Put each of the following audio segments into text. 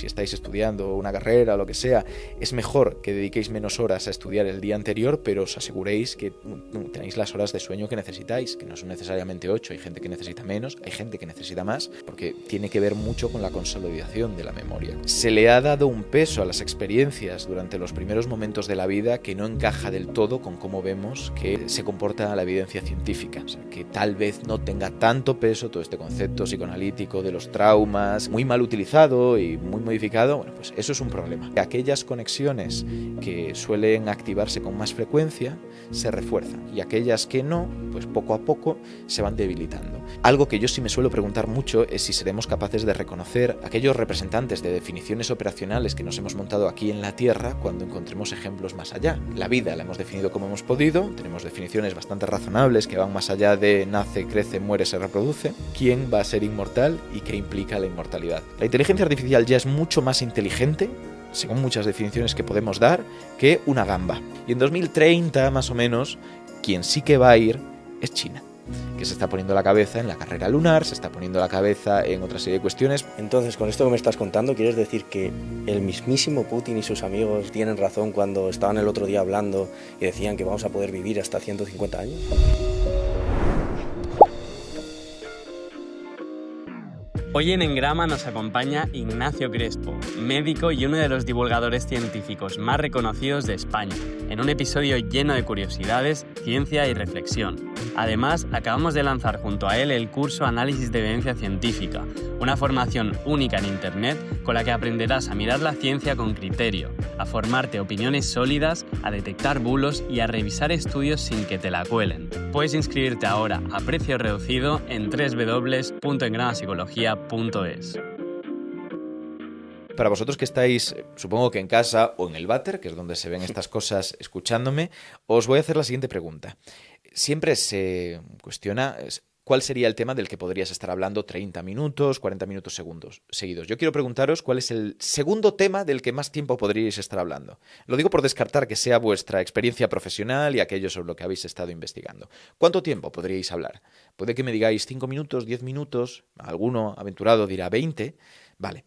si estáis estudiando una carrera o lo que sea, es mejor que dediquéis menos horas a estudiar el día anterior, pero os aseguréis que tenéis las horas de sueño que necesitáis, que no son necesariamente 8, hay gente que necesita menos, hay gente que necesita más, porque tiene que ver mucho con la consolidación de la memoria. Se le ha dado un peso a las experiencias durante los primeros momentos de la vida que no encaja del todo con cómo vemos que se comporta la evidencia científica, o sea, que tal vez no tenga tanto peso todo este concepto psicoanalítico de los traumas, muy mal utilizado y muy modificado. Bueno, pues eso es un problema. Aquellas conexiones que suelen activarse con más frecuencia se refuerzan y aquellas que no, pues poco a poco se van debilitando. Algo que yo sí me suelo preguntar mucho es si seremos capaces de reconocer aquellos representantes de definiciones operacionales que nos hemos montado aquí en la Tierra cuando encontremos ejemplos más allá. La vida la hemos definido como hemos podido, tenemos definiciones bastante razonables que van más allá de nace, crece, muere, se reproduce. ¿Quién va a ser inmortal y qué implica la inmortalidad? La inteligencia artificial ya es mucho más inteligente, según muchas definiciones que podemos dar, que una gamba. Y en 2030, más o menos, quien sí que va a ir es China, que se está poniendo la cabeza en la carrera lunar, se está poniendo la cabeza en otra serie de cuestiones. Entonces, con esto que me estás contando, ¿quieres decir que el mismísimo Putin y sus amigos tienen razón cuando estaban el otro día hablando y decían que vamos a poder vivir hasta 150 años? Hoy en Engrama nos acompaña Ignacio Crespo, médico y uno de los divulgadores científicos más reconocidos de España, en un episodio lleno de curiosidades, ciencia y reflexión. Además, acabamos de lanzar junto a él el curso Análisis de Evidencia Científica, una formación única en Internet con la que aprenderás a mirar la ciencia con criterio, a formarte opiniones sólidas, a detectar bulos y a revisar estudios sin que te la cuelen. Puedes inscribirte ahora a precio reducido en www.engramapsicología.es. Para vosotros que estáis, supongo que en casa o en el váter, que es donde se ven estas cosas escuchándome, os voy a hacer la siguiente pregunta. Siempre se cuestiona cuál sería el tema del que podrías estar hablando 30 minutos, 40 minutos seguidos. Yo quiero preguntaros cuál es el segundo tema del que más tiempo podríais estar hablando. Lo digo por descartar que sea vuestra experiencia profesional y aquello sobre lo que habéis estado investigando. ¿Cuánto tiempo podríais hablar? Puede que me digáis 5 minutos, 10 minutos, alguno aventurado dirá 20. Vale.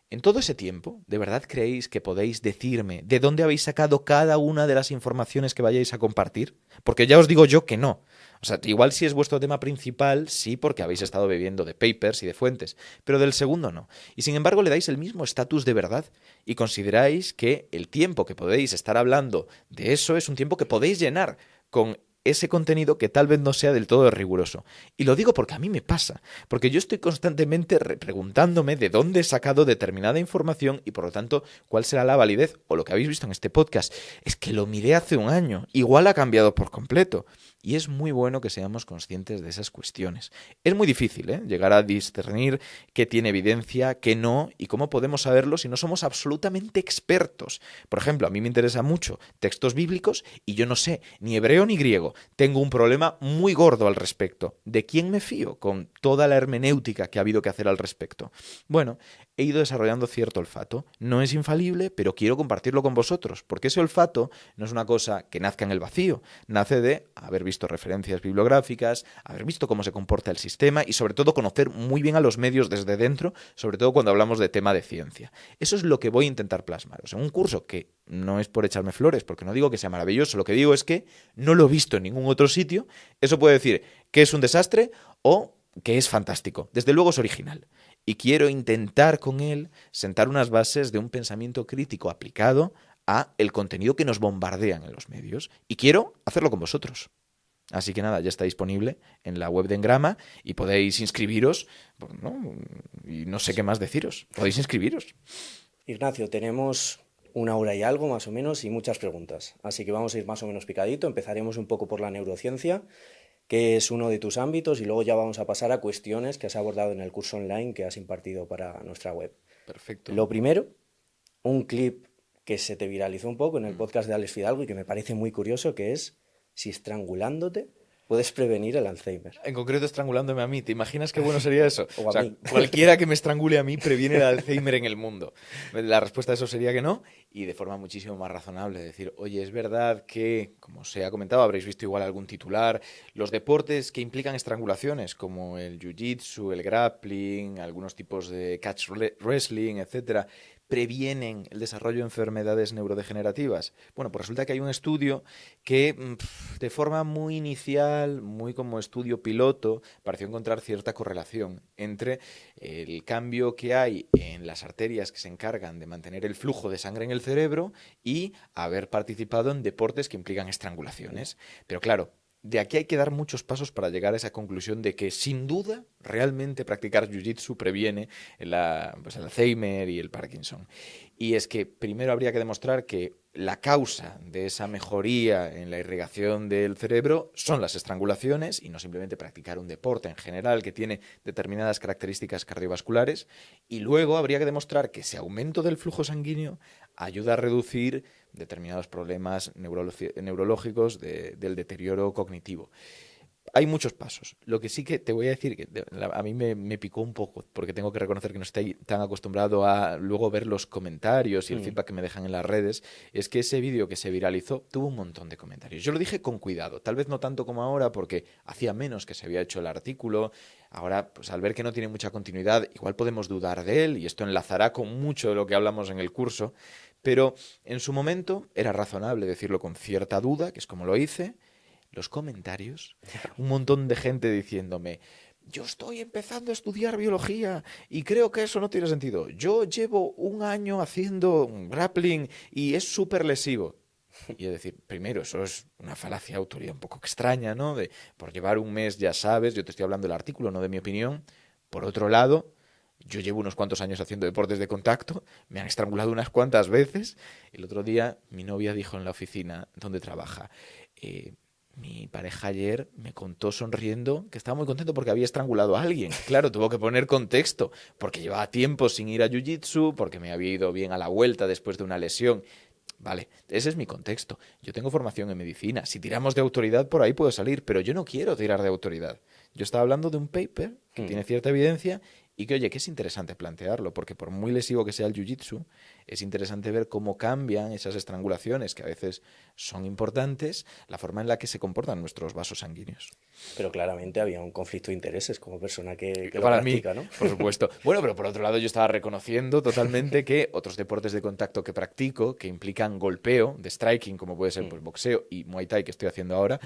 En todo ese tiempo, ¿de verdad creéis que podéis decirme de dónde habéis sacado cada una de las informaciones que vayáis a compartir? Porque ya os digo yo que no. O sea, igual si es vuestro tema principal, sí, porque habéis estado bebiendo de papers y de fuentes, pero del segundo no. Y sin embargo le dais el mismo estatus de verdad y consideráis que el tiempo que podéis estar hablando de eso es un tiempo que podéis llenar con ese contenido que tal vez no sea del todo riguroso. Y lo digo porque a mí me pasa, porque yo estoy constantemente preguntándome de dónde he sacado determinada información y por lo tanto cuál será la validez, o lo que habéis visto en este podcast, es que lo miré hace un año, igual ha cambiado por completo. Y es muy bueno que seamos conscientes de esas cuestiones. Es muy difícil, llegar a discernir qué tiene evidencia, qué no, y cómo podemos saberlo si no somos absolutamente expertos. Por ejemplo, a mí me interesa mucho textos bíblicos y yo no sé ni hebreo ni griego. Tengo un problema muy gordo al respecto. ¿De quién me fío con toda la hermenéutica que ha habido que hacer al respecto? Bueno, he ido desarrollando cierto olfato. No es infalible, pero quiero compartirlo con vosotros, porque ese olfato no es una cosa que nazca en el vacío. Nace de haber visto referencias bibliográficas, haber visto cómo se comporta el sistema y sobre todo conocer muy bien a los medios desde dentro, sobre todo cuando hablamos de tema de ciencia. Eso es lo que voy a intentar plasmaros en un curso que no es por echarme flores, porque no digo que sea maravilloso, lo que digo es que no lo he visto en ningún otro sitio. Eso puede decir que es un desastre o que es fantástico. Desde luego es original. Y quiero intentar con él sentar unas bases de un pensamiento crítico aplicado a el contenido que nos bombardean en los medios. Y quiero hacerlo con vosotros. Así que nada, ya está disponible en la web de Engrama y podéis inscribiros, ¿no? Y no sé qué más deciros. Podéis inscribiros. Ignacio, tenemos 1 hora y algo más o menos y muchas preguntas. Así que vamos a ir más o menos picadito. Empezaremos un poco por la neurociencia, que es uno de tus ámbitos, y luego ya vamos a pasar a cuestiones que has abordado en el curso online que has impartido para nuestra web. Perfecto. Lo primero, un clip que se te viralizó un poco en el podcast de Alex Fidalgo y que me parece muy curioso, que es: si estrangulándote Puedes prevenir el Alzheimer. En concreto, estrangulándome a mí. ¿Te imaginas qué bueno sería eso? O a mí. Cualquiera que me estrangule a mí previene el Alzheimer en el mundo. La respuesta a eso sería que no, y de forma muchísimo más razonable. Decir, oye, es verdad que, como se ha comentado, habréis visto igual algún titular, los deportes que implican estrangulaciones, como el jiu-jitsu, el grappling, algunos tipos de catch wrestling, etcétera, previenen el desarrollo de enfermedades neurodegenerativas. Bueno, pues resulta que hay un estudio que de forma muy inicial, muy como estudio piloto, pareció encontrar cierta correlación entre el cambio que hay en las arterias que se encargan de mantener el flujo de sangre en el cerebro y haber participado en deportes que implican estrangulaciones. Pero claro, de aquí hay que dar muchos pasos para llegar a esa conclusión de que, sin duda, realmente practicar jiu-jitsu previene el Alzheimer y el Parkinson. Y es que primero habría que demostrar que la causa de esa mejoría en la irrigación del cerebro son las estrangulaciones y no simplemente practicar un deporte en general que tiene determinadas características cardiovasculares. Y luego habría que demostrar que ese aumento del flujo sanguíneo ayuda a reducir determinados problemas neurológicos del deterioro cognitivo. Hay muchos pasos. Lo que sí que te voy a decir, que a mí me picó un poco, porque tengo que reconocer que no estoy tan acostumbrado a luego ver los comentarios y el feedback que me dejan en las redes, es que ese vídeo que se viralizó tuvo un montón de comentarios. Yo lo dije con cuidado, tal vez no tanto como ahora, porque hacía menos que se había hecho el artículo. Ahora, pues al ver que no tiene mucha continuidad, igual podemos dudar de él, y esto enlazará con mucho de lo que hablamos en el curso, pero en su momento era razonable decirlo con cierta duda, que es como lo hice. Los comentarios, un montón de gente diciéndome, yo estoy empezando a estudiar biología y creo que eso no tiene sentido. Yo llevo un año haciendo grappling y es súper lesivo. Y es decir, primero, eso es una falacia de autoría un poco extraña, ¿no? De por llevar un mes ya sabes, yo te estoy hablando del artículo, no de mi opinión. Por otro lado, yo llevo unos cuantos años haciendo deportes de contacto, me han estrangulado unas cuantas veces. El otro día mi novia dijo en la oficina donde trabaja, mi pareja ayer me contó sonriendo que estaba muy contento porque había estrangulado a alguien. Claro, tuvo que poner contexto, porque llevaba tiempo sin ir a jiu-jitsu, porque me había ido bien a la vuelta después de una lesión. Vale, ese es mi contexto. Yo tengo formación en medicina. Si tiramos de autoridad, por ahí puedo salir, pero yo no quiero tirar de autoridad. Yo estaba hablando de un paper que tiene cierta evidencia y que, oye, que es interesante plantearlo, porque por muy lesivo que sea el jiu-jitsu, es interesante ver cómo cambian esas estrangulaciones, que a veces son importantes, la forma en la que se comportan nuestros vasos sanguíneos. Pero claramente había un conflicto de intereses como persona que lo Para practica, mí, ¿no? por supuesto. Bueno, pero por otro lado yo estaba reconociendo totalmente que otros deportes de contacto que practico, que implican golpeo, de striking, como puede ser pues, boxeo y Muay Thai que estoy haciendo ahora,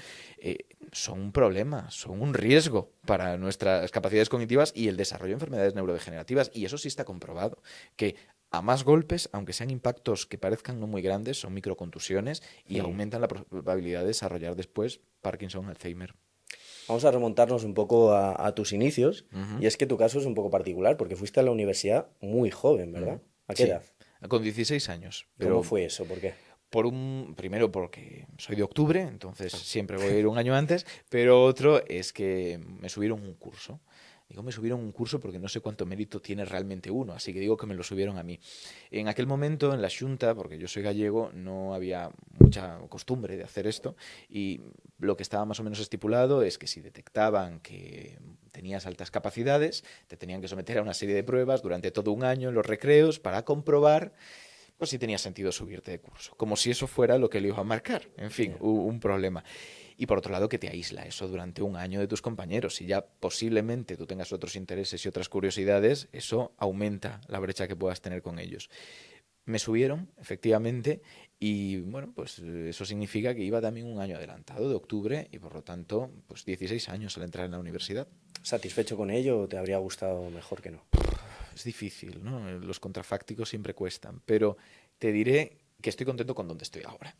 son un problema, son un riesgo para nuestras capacidades cognitivas y el desarrollo de enfermedades neurodegenerativas. Y eso sí está comprobado, que a más golpes, aunque sean impactos que parezcan no muy grandes, son microcontusiones y aumentan la probabilidad de desarrollar después Parkinson, Alzheimer. Vamos a remontarnos un poco a tus inicios, y es que tu caso es un poco particular, porque fuiste a la universidad muy joven, ¿verdad? ¿A qué edad? Con 16 años. ¿Cómo fue eso? ¿Por qué? Primero porque soy de octubre, entonces siempre voy a ir un año antes, pero otro es que me subieron un curso. Digo, me subieron un curso porque no sé cuánto mérito tiene realmente uno, así que digo que me lo subieron a mí. En aquel momento, en la Xunta, porque yo soy gallego, no había mucha costumbre de hacer esto, y lo que estaba más o menos estipulado es que si detectaban que tenías altas capacidades, te tenían que someter a una serie de pruebas durante todo un año en los recreos para comprobar pues si tenía sentido subirte de curso, como si eso fuera lo que le iba a marcar. En fin, un problema. Y por otro lado, que te aísla eso durante un año de tus compañeros. Si ya posiblemente tú tengas otros intereses y otras curiosidades, eso aumenta la brecha que puedas tener con ellos. Me subieron, efectivamente, y bueno, pues eso significa que iba también un año adelantado, de octubre, y por lo tanto, pues 16 años al entrar en la universidad. ¿Satisfecho con ello o te habría gustado mejor que no? Es difícil, ¿no? Los contrafácticos siempre cuestan, pero te diré que estoy contento con donde estoy ahora.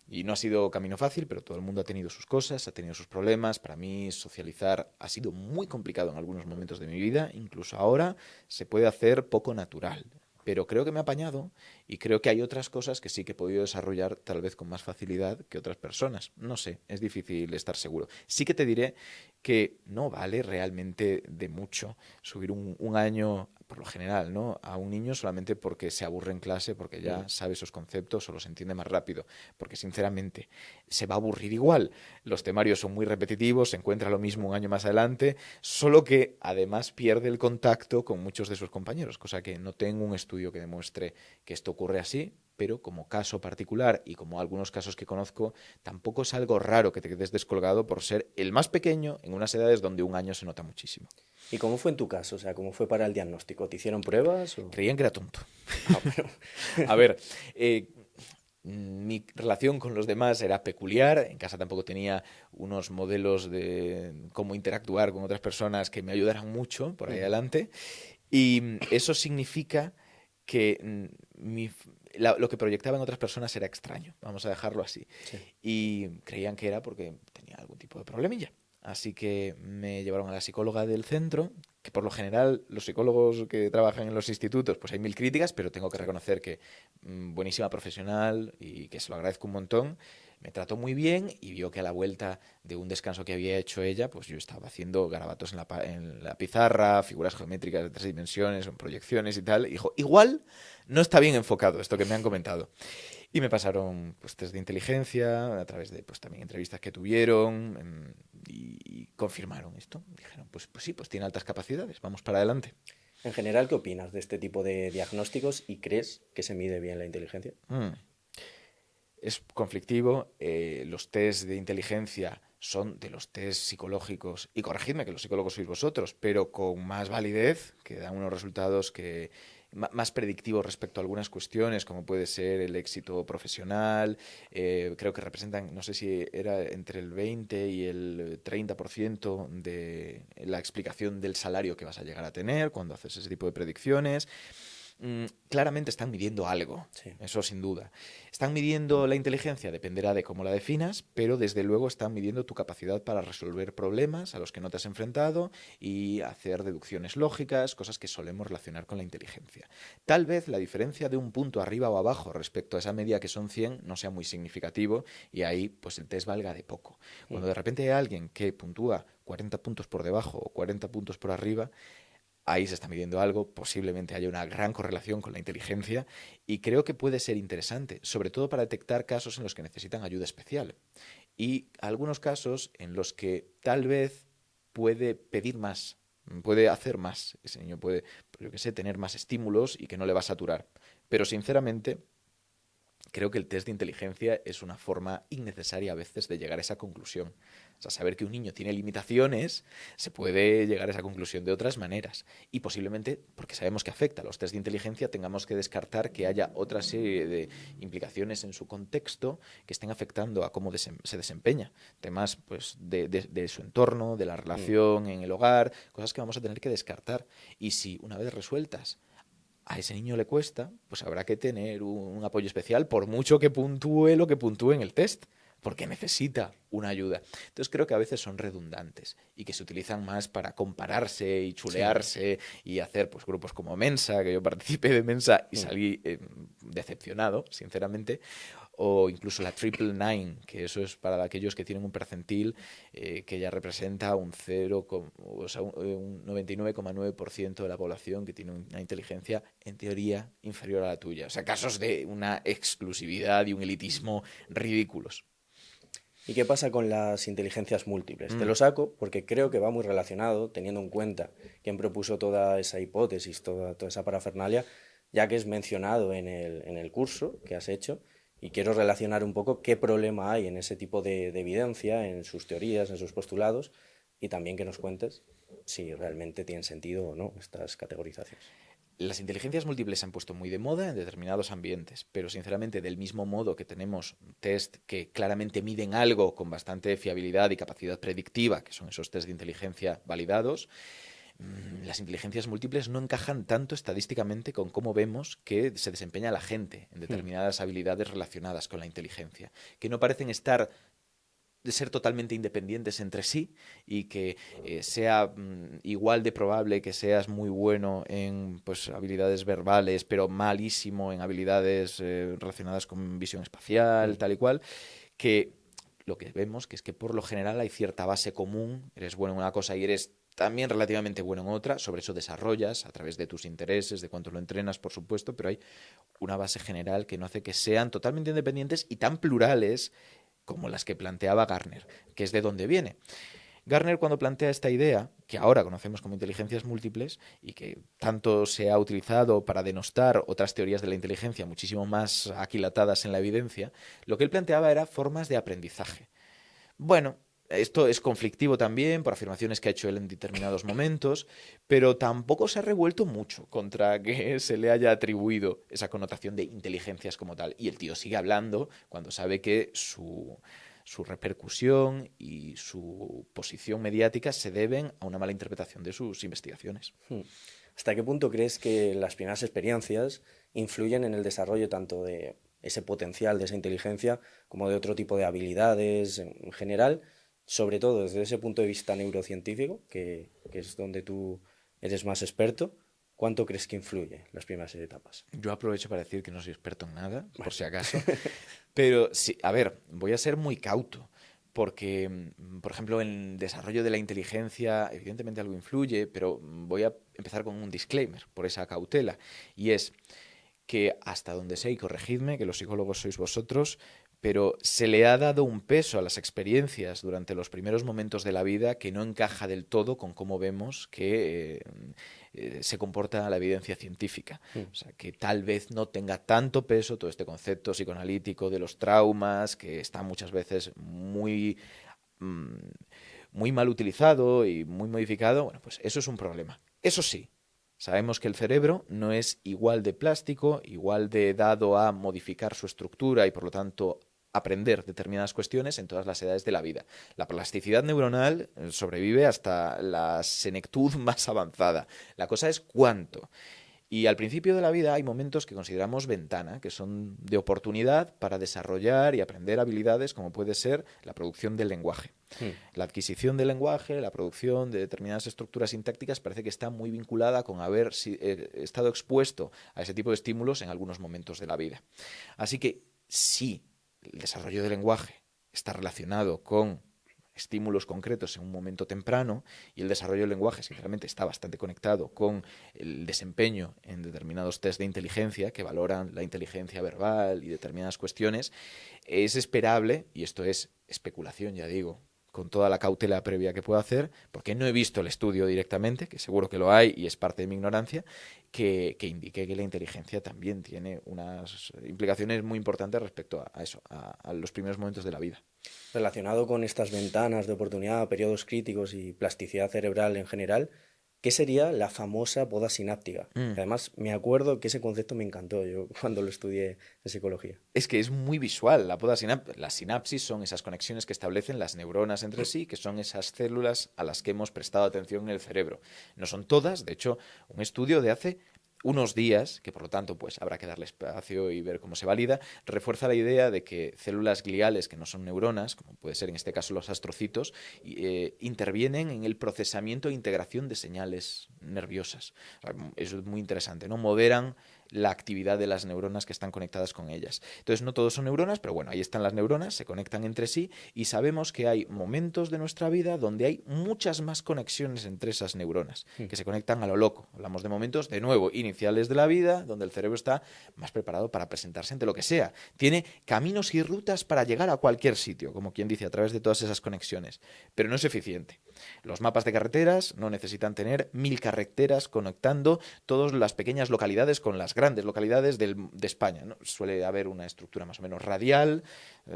Y no ha sido camino fácil, pero todo el mundo ha tenido sus cosas, ha tenido sus problemas. Para mí socializar ha sido muy complicado en algunos momentos de mi vida, incluso ahora se puede hacer poco natural. Pero creo que me ha apañado y creo que hay otras cosas que sí que he podido desarrollar tal vez con más facilidad que otras personas. No sé, es difícil estar seguro. Sí que te diré que no vale realmente de mucho subir un año por lo general, ¿no?, a un niño solamente porque se aburre en clase, porque ya sabe esos conceptos o los entiende más rápido, porque sinceramente se va a aburrir igual. Los temarios son muy repetitivos, se encuentra lo mismo un año más adelante, solo que además pierde el contacto con muchos de sus compañeros, cosa que no tengo un estudio que demuestre que esto ocurre así, pero como caso particular y como algunos casos que conozco, tampoco es algo raro que te quedes descolgado por ser el más pequeño en unas edades donde un año se nota muchísimo. ¿Y cómo fue en tu caso? O sea, ¿cómo fue para el diagnóstico? ¿Te hicieron pruebas? O... Creían que era tonto. pero... A ver, mi relación con los demás era peculiar. En casa tampoco tenía unos modelos de cómo interactuar con otras personas que me ayudaran mucho por ahí adelante. Y eso significa que lo que proyectaba en otras personas era extraño, vamos a dejarlo así. Sí. Y creían que era porque tenía algún tipo de problemilla. Así que me llevaron a la psicóloga del centro, que por lo general los psicólogos que trabajan en los institutos, pues hay mil críticas, pero tengo que reconocer que buenísima profesional y que se lo agradezco un montón. Me trató muy bien y vio que a la vuelta de un descanso que había hecho ella, pues yo estaba haciendo garabatos en la pizarra, figuras geométricas de 3 dimensiones, en proyecciones y tal. Y dijo, igual no está bien enfocado esto que me han comentado. Y me pasaron pues test de inteligencia a través de pues también entrevistas que tuvieron y confirmaron esto. Dijeron, pues sí, pues tiene altas capacidades, vamos para adelante. En general, ¿qué opinas de este tipo de diagnósticos y crees que se mide bien la inteligencia? Es conflictivo. Los test de inteligencia son de los test psicológicos, y corregidme que los psicólogos sois vosotros, pero con más validez, que dan unos resultados que más predictivos respecto a algunas cuestiones, como puede ser el éxito profesional. Creo que representan, no sé si era entre el 20 y el 30% de la explicación del salario que vas a llegar a tener cuando haces ese tipo de predicciones. Claramente están midiendo algo, Sí. Eso sin duda. Están midiendo la inteligencia, dependerá de cómo la definas, pero desde luego están midiendo tu capacidad para resolver problemas a los que no te has enfrentado y hacer deducciones lógicas, cosas que solemos relacionar con la inteligencia. Tal vez la diferencia de un punto arriba o abajo respecto a esa media que son 100 no sea muy significativo y ahí pues el test valga de poco. Cuando de repente hay alguien que puntúa 40 puntos por debajo o 40 puntos por arriba, ahí se está midiendo algo, posiblemente haya una gran correlación con la inteligencia y creo que puede ser interesante, sobre todo para detectar casos en los que necesitan ayuda especial y algunos casos en los que tal vez puede pedir más, puede hacer más. Ese niño puede, yo qué sé, tener más estímulos y que no le va a saturar. Pero sinceramente, creo que el test de inteligencia es una forma innecesaria a veces de llegar a esa conclusión. O sea, saber que un niño tiene limitaciones, se puede llegar a esa conclusión de otras maneras. Y posiblemente, porque sabemos que afecta a los test de inteligencia, tengamos que descartar que haya otra serie de implicaciones en su contexto que estén afectando a cómo se desempeña. Temas pues, de su entorno, de la relación en el hogar, cosas que vamos a tener que descartar. Y si una vez resueltas a ese niño le cuesta, pues habrá que tener un apoyo especial por mucho que puntúe lo que puntúe en el test, porque necesita una ayuda. Entonces creo que a veces son redundantes y que se utilizan más para compararse y chulearse y hacer pues grupos como Mensa, que yo participé de Mensa y salí decepcionado, sinceramente, o incluso la Triple Nine, que eso es para aquellos que tienen un percentil que ya representa un 99,9% de la población que tiene una inteligencia en teoría inferior a la tuya. O sea, casos de una exclusividad y un elitismo ridículos. ¿Y qué pasa con las inteligencias múltiples? Te lo saco porque creo que va muy relacionado, teniendo en cuenta quién propuso toda esa hipótesis, toda esa parafernalia, ya que es mencionado en el curso que has hecho, y quiero relacionar un poco qué problema hay en ese tipo de evidencia, en sus teorías, en sus postulados, y también que nos cuentes si realmente tienen sentido o no estas categorizaciones. Las inteligencias múltiples se han puesto muy de moda en determinados ambientes, pero sinceramente del mismo modo que tenemos test que claramente miden algo con bastante fiabilidad y capacidad predictiva, que son esos test de inteligencia validados, las inteligencias múltiples no encajan tanto estadísticamente con cómo vemos que se desempeña la gente en determinadas habilidades relacionadas con la inteligencia, que no parecen de ser totalmente independientes entre sí y que sea igual de probable que seas muy bueno en pues, habilidades verbales, pero malísimo en habilidades relacionadas con visión espacial, tal y cual, que lo que vemos que es que por lo general hay cierta base común, eres bueno en una cosa y eres también relativamente bueno en otra, sobre eso desarrollas a través de tus intereses, de cuánto lo entrenas, por supuesto, pero hay una base general que no hace que sean totalmente independientes y tan plurales como las que planteaba Gardner, que es de donde viene. Gardner, cuando plantea esta idea, que ahora conocemos como inteligencias múltiples y que tanto se ha utilizado para denostar otras teorías de la inteligencia muchísimo más aquilatadas en la evidencia, lo que él planteaba era formas de aprendizaje. Bueno, esto es conflictivo también por afirmaciones que ha hecho él en determinados momentos, pero tampoco se ha revuelto mucho contra que se le haya atribuido esa connotación de inteligencias como tal. Y el tío sigue hablando cuando sabe que su repercusión y su posición mediática se deben a una mala interpretación de sus investigaciones. ¿Hasta qué punto crees que las primeras experiencias influyen en el desarrollo tanto de ese potencial, de esa inteligencia, como de otro tipo de habilidades en general, sobre todo desde ese punto de vista neurocientífico, que es donde tú eres más experto? ¿Cuánto crees que influye las primeras etapas? Yo aprovecho para decir que no soy experto en nada, por si acaso, pero sí, a ver, voy a ser muy cauto, porque, por ejemplo, en el desarrollo de la inteligencia, evidentemente algo influye, pero voy a empezar con un disclaimer, por esa cautela, y es que hasta donde sé, y corregidme, que los psicólogos sois vosotros, pero se le ha dado un peso a las experiencias durante los primeros momentos de la vida que no encaja del todo con cómo vemos que se comporta la evidencia científica. O sea, que tal vez no tenga tanto peso todo este concepto psicoanalítico de los traumas, que está muchas veces muy mal utilizado y muy modificado. Bueno, pues eso es un problema. Eso sí, sabemos que el cerebro no es igual de plástico, igual de dado a modificar su estructura y por lo tanto aprender determinadas cuestiones en todas las edades de la vida. La plasticidad neuronal sobrevive hasta la senectud más avanzada. La cosa es cuánto. Y al principio de la vida hay momentos que consideramos ventana, que son de oportunidad para desarrollar y aprender habilidades como puede ser la producción del lenguaje. La adquisición del lenguaje, la producción de determinadas estructuras sintácticas parece que está muy vinculada con haber estado expuesto a ese tipo de estímulos en algunos momentos de la vida. Así que sí, el desarrollo del lenguaje está relacionado con estímulos concretos en un momento temprano y el desarrollo del lenguaje, sinceramente, está bastante conectado con el desempeño en determinados test de inteligencia que valoran la inteligencia verbal y determinadas cuestiones. Es esperable, y esto es especulación, ya digo, con toda la cautela previa que puedo hacer, porque no he visto el estudio directamente, que seguro que lo hay y es parte de mi ignorancia, que indique que la inteligencia también tiene unas implicaciones muy importantes respecto a eso, a los primeros momentos de la vida. Relacionado con estas ventanas de oportunidad, periodos críticos y plasticidad cerebral en general, ¿qué sería la famosa poda sináptica? Además, me acuerdo que ese concepto me encantó yo cuando lo estudié en psicología. Es que es muy visual. Las sinapsis son esas conexiones que establecen las neuronas entre sí, que son esas células a las que hemos prestado atención en el cerebro. No son todas, de hecho, un estudio de hace unos días, que por lo tanto pues habrá que darle espacio y ver cómo se valida, refuerza la idea de que células gliales, que no son neuronas, como puede ser en este caso los astrocitos, intervienen en el procesamiento e integración de señales nerviosas. O sea, eso es muy interesante, ¿no? Moderan la actividad de las neuronas que están conectadas con ellas. Entonces, no todos son neuronas, pero bueno, ahí están las neuronas, se conectan entre sí y sabemos que hay momentos de nuestra vida donde hay muchas más conexiones entre esas neuronas, que se conectan a lo loco. Hablamos de momentos, de nuevo, iniciales de la vida, donde el cerebro está más preparado para presentarse ante lo que sea. Tiene caminos y rutas para llegar a cualquier sitio, como quien dice, a través de todas esas conexiones, pero no es eficiente. Los mapas de carreteras no necesitan tener 1000 carreteras conectando todas las pequeñas localidades con las grandes localidades de España, ¿no? Suele haber una estructura más o menos radial,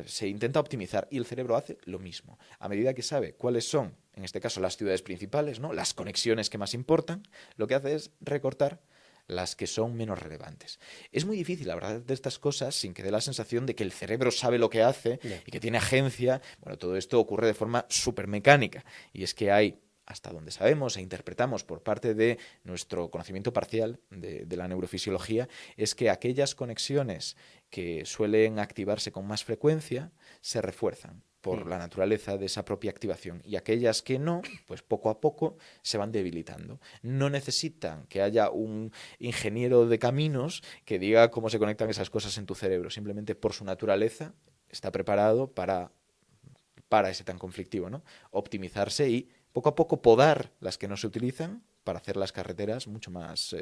se intenta optimizar y el cerebro hace lo mismo. A medida que sabe cuáles son, en este caso, las ciudades principales, ¿no? Las conexiones que más importan, lo que hace es recortar las que son menos relevantes. Es muy difícil hablar de estas cosas sin que dé la sensación de que el cerebro sabe lo que hace y que tiene agencia. Bueno, todo esto ocurre de forma súper mecánica y es que hay, hasta donde sabemos e interpretamos por parte de nuestro conocimiento parcial de la neurofisiología, es que aquellas conexiones que suelen activarse con más frecuencia se refuerzan por la naturaleza de esa propia activación y aquellas que no, pues poco a poco se van debilitando. No necesitan que haya un ingeniero de caminos que diga cómo se conectan esas cosas en tu cerebro, simplemente por su naturaleza está preparado para ese tan conflictivo, ¿no? Optimizarse y poco a poco podar las que no se utilizan para hacer las carreteras mucho más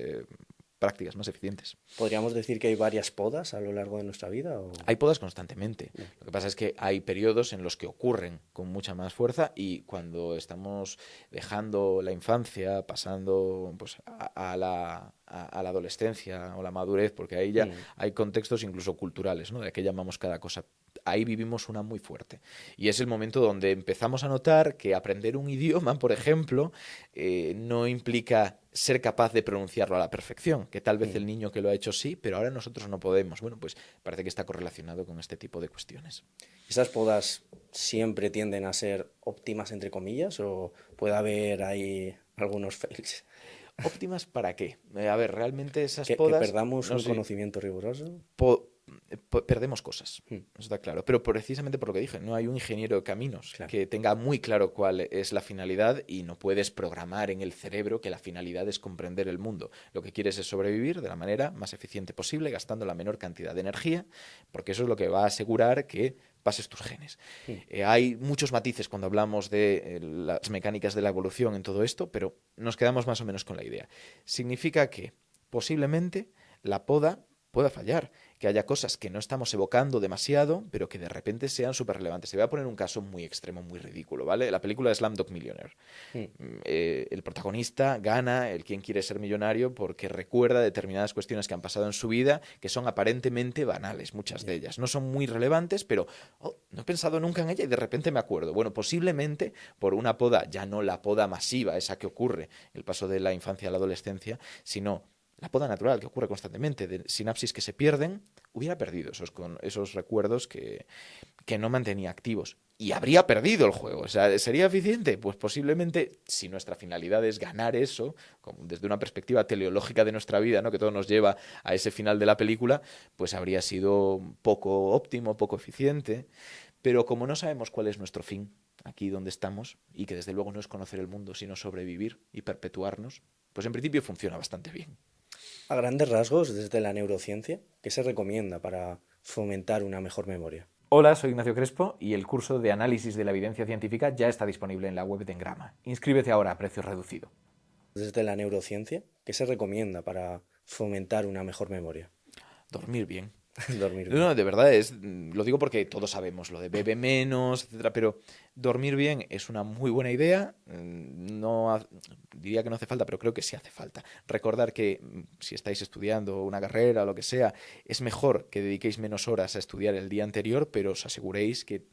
prácticas, más eficientes. ¿Podríamos decir que hay varias podas a lo largo de nuestra vida? Hay podas constantemente. Lo que pasa es que hay periodos en los que ocurren con mucha más fuerza y cuando estamos dejando la infancia, pasando pues, a la adolescencia o la madurez, porque ahí ya hay contextos incluso culturales, ¿no? De qué llamamos cada cosa. Ahí vivimos una muy fuerte. Y es el momento donde empezamos a notar que aprender un idioma, por ejemplo, no implica ser capaz de pronunciarlo a la perfección, que tal vez el niño que lo ha hecho sí, pero ahora nosotros no podemos. Bueno, pues parece que está correlacionado con este tipo de cuestiones. ¿Esas podas siempre tienden a ser óptimas, entre comillas, o puede haber ahí algunos fails? ¿Óptimas para qué? A ver, realmente esas podas... Que perdamos un conocimiento riguroso. Perdemos cosas, eso está claro. Pero precisamente por lo que dije, no hay un ingeniero de caminos que tenga muy claro cuál es la finalidad y no puedes programar en el cerebro que la finalidad es comprender el mundo. Lo que quieres es sobrevivir de la manera más eficiente posible, gastando la menor cantidad de energía, porque eso es lo que va a asegurar que pases tus genes. Hay muchos matices cuando hablamos de las mecánicas de la evolución en todo esto, pero nos quedamos más o menos con la idea. Significa que posiblemente la poda pueda fallar, que haya cosas que no estamos evocando demasiado, pero que de repente sean súper relevantes. Te voy a poner un caso muy extremo, muy ridículo, ¿vale? La película de Slumdog Millionaire. El protagonista gana el Quién quiere ser millonario porque recuerda determinadas cuestiones que han pasado en su vida que son aparentemente banales, muchas de ellas. No son muy relevantes, pero no he pensado nunca en ella y de repente me acuerdo. Bueno, posiblemente por una poda, ya no la poda masiva, esa que ocurre, el paso de la infancia a la adolescencia, sino la poda natural que ocurre constantemente, de sinapsis que se pierden, hubiera perdido esos recuerdos que no mantenía activos. Y habría perdido el juego. O sea, ¿sería eficiente? Pues posiblemente, si nuestra finalidad es ganar eso, como desde una perspectiva teleológica de nuestra vida, ¿no? Que todo nos lleva a ese final de la película, pues habría sido poco óptimo, poco eficiente. Pero como no sabemos cuál es nuestro fin, aquí donde estamos, y que desde luego no es conocer el mundo, sino sobrevivir y perpetuarnos, pues en principio funciona bastante bien. A grandes rasgos, desde la neurociencia, ¿qué se recomienda para fomentar una mejor memoria? Hola, soy Ignacio Crespo y el curso de análisis de la evidencia científica ya está disponible en la web de Engrama. Inscríbete ahora a precio reducido. Desde la neurociencia, ¿qué se recomienda para fomentar una mejor memoria? Dormir bien. Dormir bien. No, de verdad, lo digo porque todos sabemos lo de bebe menos, etcétera, pero dormir bien es una muy buena idea. Diría que no hace falta, pero creo que sí hace falta. Recordar que si estáis estudiando una carrera o lo que sea, es mejor que dediquéis menos horas a estudiar el día anterior, pero os aseguréis que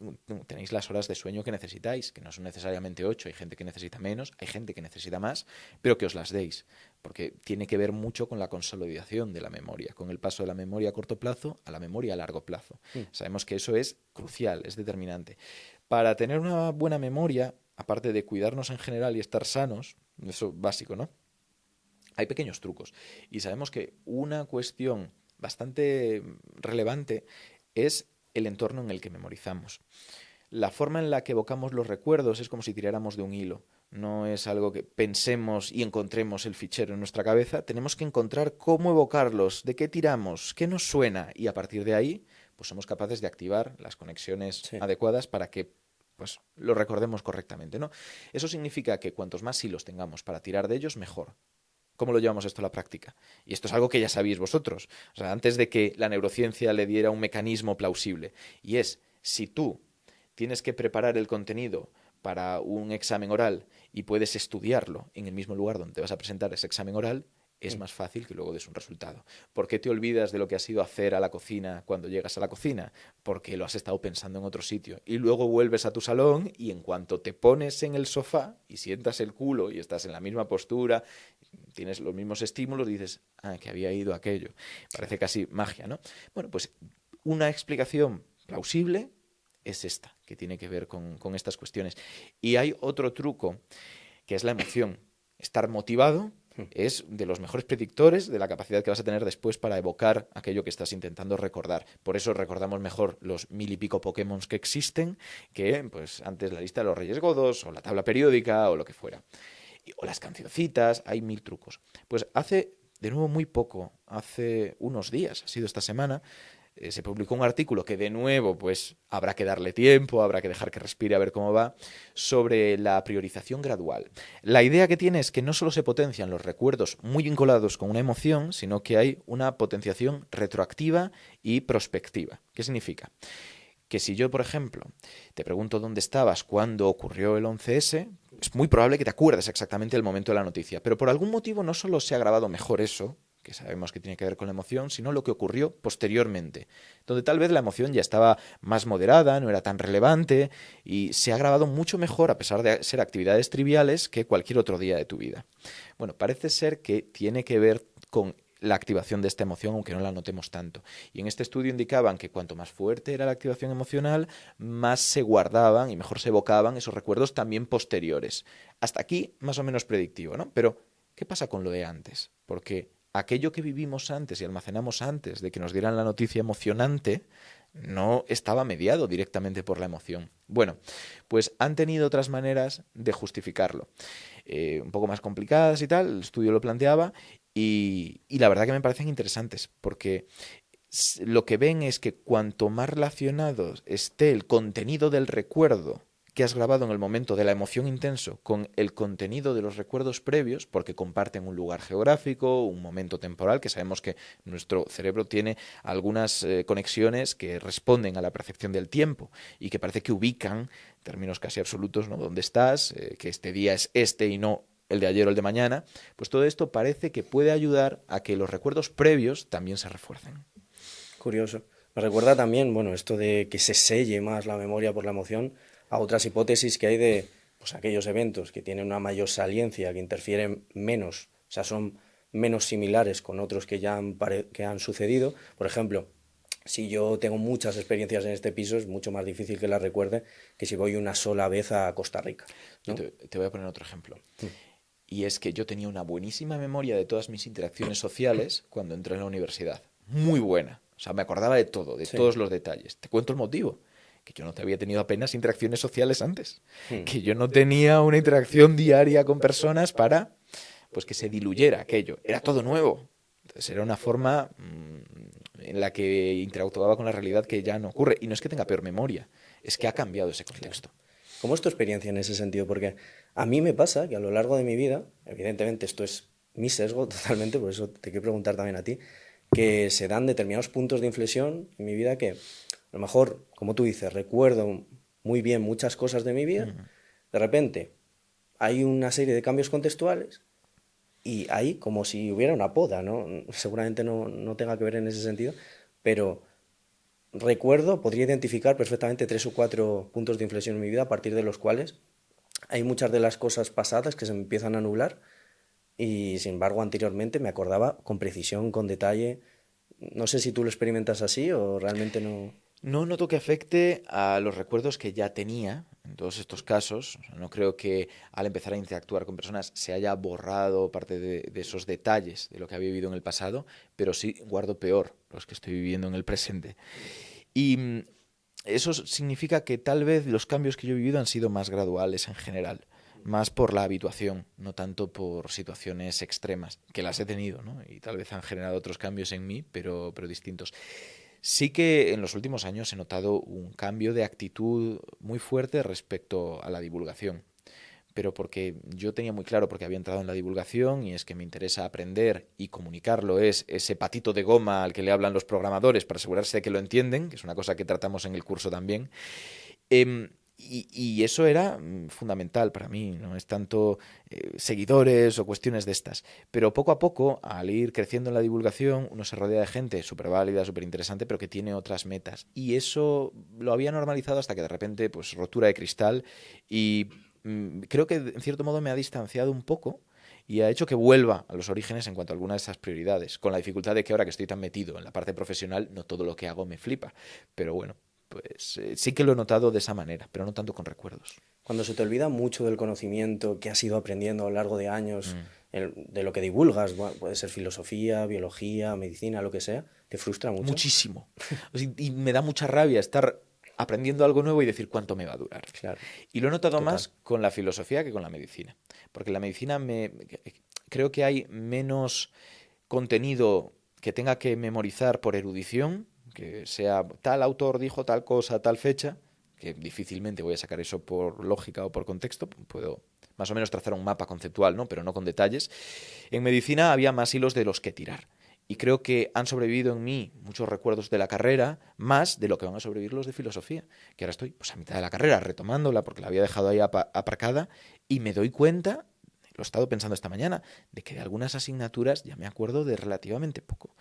tenéis las horas de sueño que necesitáis, que no son necesariamente 8, hay gente que necesita menos, hay gente que necesita más, pero que os las deis, porque tiene que ver mucho con la consolidación de la memoria, con el paso de la memoria a corto plazo a la memoria a largo plazo. Sabemos que eso es crucial, es determinante. Para tener una buena memoria, aparte de cuidarnos en general y estar sanos, eso básico, ¿no? Hay pequeños trucos. Y sabemos que una cuestión bastante relevante es el entorno en el que memorizamos. La forma en la que evocamos los recuerdos es como si tiráramos de un hilo. No es algo que pensemos y encontremos el fichero en nuestra cabeza. Tenemos que encontrar cómo evocarlos, de qué tiramos, qué nos suena. Y a partir de ahí, pues somos capaces de activar las conexiones adecuadas para que pues lo recordemos correctamente, ¿no? Eso significa que cuantos más hilos tengamos para tirar de ellos, mejor. ¿Cómo lo llevamos esto a la práctica? Y esto es algo que ya sabéis vosotros. O sea, antes de que la neurociencia le diera un mecanismo plausible. Y es, si tú tienes que preparar el contenido para un examen oral y puedes estudiarlo en el mismo lugar donde te vas a presentar ese examen oral, es más fácil que luego des un resultado. ¿Por qué te olvidas de lo que has ido a hacer a la cocina cuando llegas a la cocina? Porque lo has estado pensando en otro sitio. Y luego vuelves a tu salón y en cuanto te pones en el sofá y sientas el culo y estás en la misma postura, tienes los mismos estímulos, dices, que había ido a aquello. Parece casi magia, ¿no? Bueno, pues una explicación plausible es esta, que tiene que ver con estas cuestiones. Y hay otro truco, que es la emoción. Estar motivado es de los mejores predictores de la capacidad que vas a tener después para evocar aquello que estás intentando recordar. Por eso recordamos mejor los 1000 y pico Pokémon que existen que pues antes la lista de los Reyes Godos o la tabla periódica o lo que fuera. O las cancioncitas, hay 1000 trucos. Pues hace, de nuevo, muy poco, hace unos días, ha sido esta semana, se publicó un artículo que de nuevo pues habrá que darle tiempo, habrá que dejar que respire a ver cómo va, sobre la priorización gradual. La idea que tiene es que no solo se potencian los recuerdos muy vinculados con una emoción, sino que hay una potenciación retroactiva y prospectiva. ¿Qué significa? Que si yo, por ejemplo, te pregunto dónde estabas cuando ocurrió el 11S, es muy probable que te acuerdes exactamente del momento de la noticia, pero por algún motivo no solo se ha grabado mejor eso, que sabemos que tiene que ver con la emoción, sino lo que ocurrió posteriormente, donde tal vez la emoción ya estaba más moderada, no era tan relevante, y se ha grabado mucho mejor, a pesar de ser actividades triviales, que cualquier otro día de tu vida. Bueno, parece ser que tiene que ver con la activación de esta emoción, aunque no la notemos tanto. Y en este estudio indicaban que cuanto más fuerte era la activación emocional, más se guardaban y mejor se evocaban esos recuerdos también posteriores. Hasta aquí, más o menos predictivo, ¿no? Pero, ¿qué pasa con lo de antes? Porque aquello que vivimos antes y almacenamos antes de que nos dieran la noticia emocionante no estaba mediado directamente por la emoción. Bueno, pues han tenido otras maneras de justificarlo. Un poco más complicadas y tal, el estudio lo planteaba y la verdad que me parecen interesantes porque lo que ven es que cuanto más relacionado esté el contenido del recuerdo que has grabado en el momento de la emoción intenso con el contenido de los recuerdos previos, porque comparten un lugar geográfico, un momento temporal, que sabemos que nuestro cerebro tiene algunas conexiones que responden a la percepción del tiempo y que parece que ubican, en términos casi absolutos, ¿no?, dónde estás, que este día es este y no el de ayer o el de mañana, pues todo esto parece que puede ayudar a que los recuerdos previos también se refuercen. Curioso. Me recuerda también, bueno, esto de que se selle más la memoria por la emoción a otras hipótesis que hay de pues, aquellos eventos que tienen una mayor saliencia, que interfieren menos, o sea, son menos similares con otros que ya han sucedido. Por ejemplo, si yo tengo muchas experiencias en este piso, es mucho más difícil que las recuerde que si voy una sola vez a Costa Rica, ¿no? Te voy a poner otro ejemplo. Y es que yo tenía una buenísima memoria de todas mis interacciones sociales cuando entré en la universidad. Muy buena. O sea, me acordaba de todo, de todos los detalles. Te cuento el motivo. Que yo no te había tenido apenas interacciones sociales antes. Que yo no tenía una interacción diaria con personas para pues que se diluyera aquello. Era todo nuevo. Entonces era una forma en la que interactuaba con la realidad que ya no ocurre. Y no es que tenga peor memoria, es que ha cambiado ese contexto. ¿Cómo es tu experiencia en ese sentido? Porque a mí me pasa que a lo largo de mi vida, evidentemente esto es mi sesgo totalmente, por eso te quiero preguntar también a ti, que se dan determinados puntos de inflexión en mi vida que a lo mejor, como tú dices, recuerdo muy bien muchas cosas de mi vida, de repente hay una serie de cambios contextuales y hay como si hubiera una poda, ¿no? Seguramente no tenga que ver en ese sentido, pero podría identificar perfectamente 3 o 4 puntos de inflexión en mi vida a partir de los cuales hay muchas de las cosas pasadas que se me empiezan a nublar y sin embargo anteriormente me acordaba con precisión, con detalle. No sé si tú lo experimentas así o realmente no. No noto que afecte a los recuerdos que ya tenía en todos estos casos. O sea, no creo que al empezar a interactuar con personas se haya borrado parte de esos detalles de lo que había vivido en el pasado, pero sí guardo peor los que estoy viviendo en el presente. Y eso significa que tal vez los cambios que yo he vivido han sido más graduales en general, más por la habituación, no tanto por situaciones extremas, que las he tenido, ¿no? Y tal vez han generado otros cambios en mí, pero distintos. Sí que en los últimos años he notado un cambio de actitud muy fuerte respecto a la divulgación, pero porque yo tenía muy claro porque había entrado en la divulgación y es que me interesa aprender y comunicarlo, es ese patito de goma al que le hablan los programadores para asegurarse de que lo entienden, que es una cosa que tratamos en el curso también. Y eso era fundamental para mí, no es tanto seguidores o cuestiones de estas, pero poco a poco, al ir creciendo en la divulgación, uno se rodea de gente súper válida, súper interesante, pero que tiene otras metas. Y eso lo había normalizado hasta que de repente, pues rotura de cristal y creo que en cierto modo me ha distanciado un poco y ha hecho que vuelva a los orígenes en cuanto a algunas de esas prioridades, con la dificultad de que ahora que estoy tan metido en la parte profesional, no todo lo que hago me flipa, pero bueno. Pues sí que lo he notado de esa manera, pero no tanto con recuerdos. Cuando se te olvida mucho del conocimiento que has ido aprendiendo a lo largo de años, de lo que divulgas, bueno, puede ser filosofía, biología, medicina, lo que sea, ¿te frustra mucho? Muchísimo. Y me da mucha rabia estar aprendiendo algo nuevo y decir cuánto me va a durar. Claro. Y lo he notado más con la filosofía que con la medicina. Porque en la medicina creo que hay menos contenido que tenga que memorizar por erudición, que sea tal autor dijo tal cosa, tal fecha, que difícilmente voy a sacar eso por lógica o por contexto, puedo más o menos trazar un mapa conceptual, ¿no? Pero no con detalles. En medicina había más hilos de los que tirar. Y creo que han sobrevivido en mí muchos recuerdos de la carrera, más de lo que van a sobrevivir los de filosofía. Que ahora estoy pues, a mitad de la carrera, retomándola, porque la había dejado ahí aparcada, y me doy cuenta, lo he estado pensando esta mañana, de que de algunas asignaturas ya me acuerdo de relativamente poco.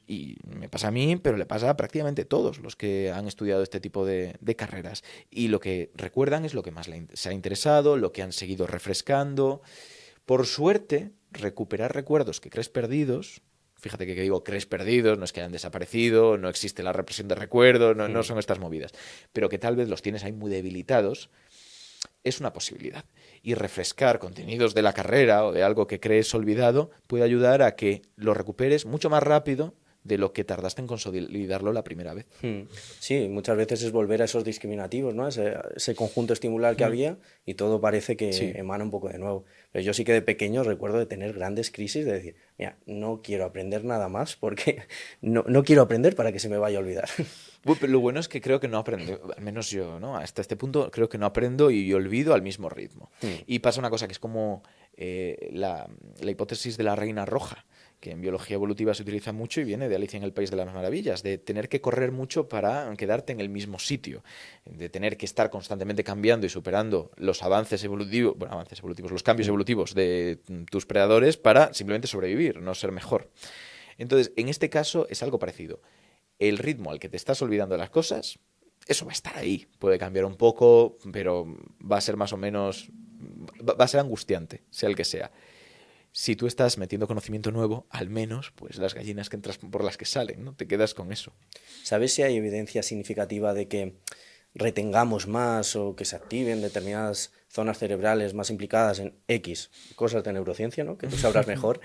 Y me pasa a mí, pero le pasa a prácticamente todos los que han estudiado este tipo de carreras. Y lo que recuerdan es lo que más se ha interesado, lo que han seguido refrescando. Por suerte, recuperar recuerdos que crees perdidos, fíjate que digo crees perdidos, no es que hayan desaparecido, no existe la represión de recuerdos, no son estas movidas, pero que tal vez los tienes ahí muy debilitados, es una posibilidad. Y refrescar contenidos de la carrera o de algo que crees olvidado puede ayudar a que lo recuperes mucho más rápido de lo que tardaste en consolidarlo la primera vez. Sí, muchas veces es volver a esos discriminativos, ¿no? Ese conjunto estimular que había y todo parece que emana un poco de nuevo. Pero yo sí que de pequeño recuerdo de tener grandes crisis, de decir, mira, no quiero aprender nada más porque no quiero aprender para que se me vaya a olvidar. Pero lo bueno es que creo que no aprendo, al menos yo, ¿no? Hasta este punto creo que no aprendo y olvido al mismo ritmo. Y pasa una cosa que es como la hipótesis de la reina roja, que en biología evolutiva se utiliza mucho y viene de Alicia en el País de las Maravillas, de tener que correr mucho para quedarte en el mismo sitio, de tener que estar constantemente cambiando y superando los avances evolutivos, los cambios evolutivos de tus predadores para simplemente sobrevivir, no ser mejor. Entonces, en este caso es algo parecido. El ritmo al que te estás olvidando las cosas, eso va a estar ahí. Puede cambiar un poco, pero va a ser más o menos... va a ser angustiante, sea el que sea. Si tú estás metiendo conocimiento nuevo, al menos, pues las gallinas que entras por las que salen, ¿no? Te quedas con eso. ¿Sabes si hay evidencia significativa de que retengamos más o que se activen determinadas zonas cerebrales más implicadas en X cosas de neurociencia, ¿no? Que tú sabrás mejor?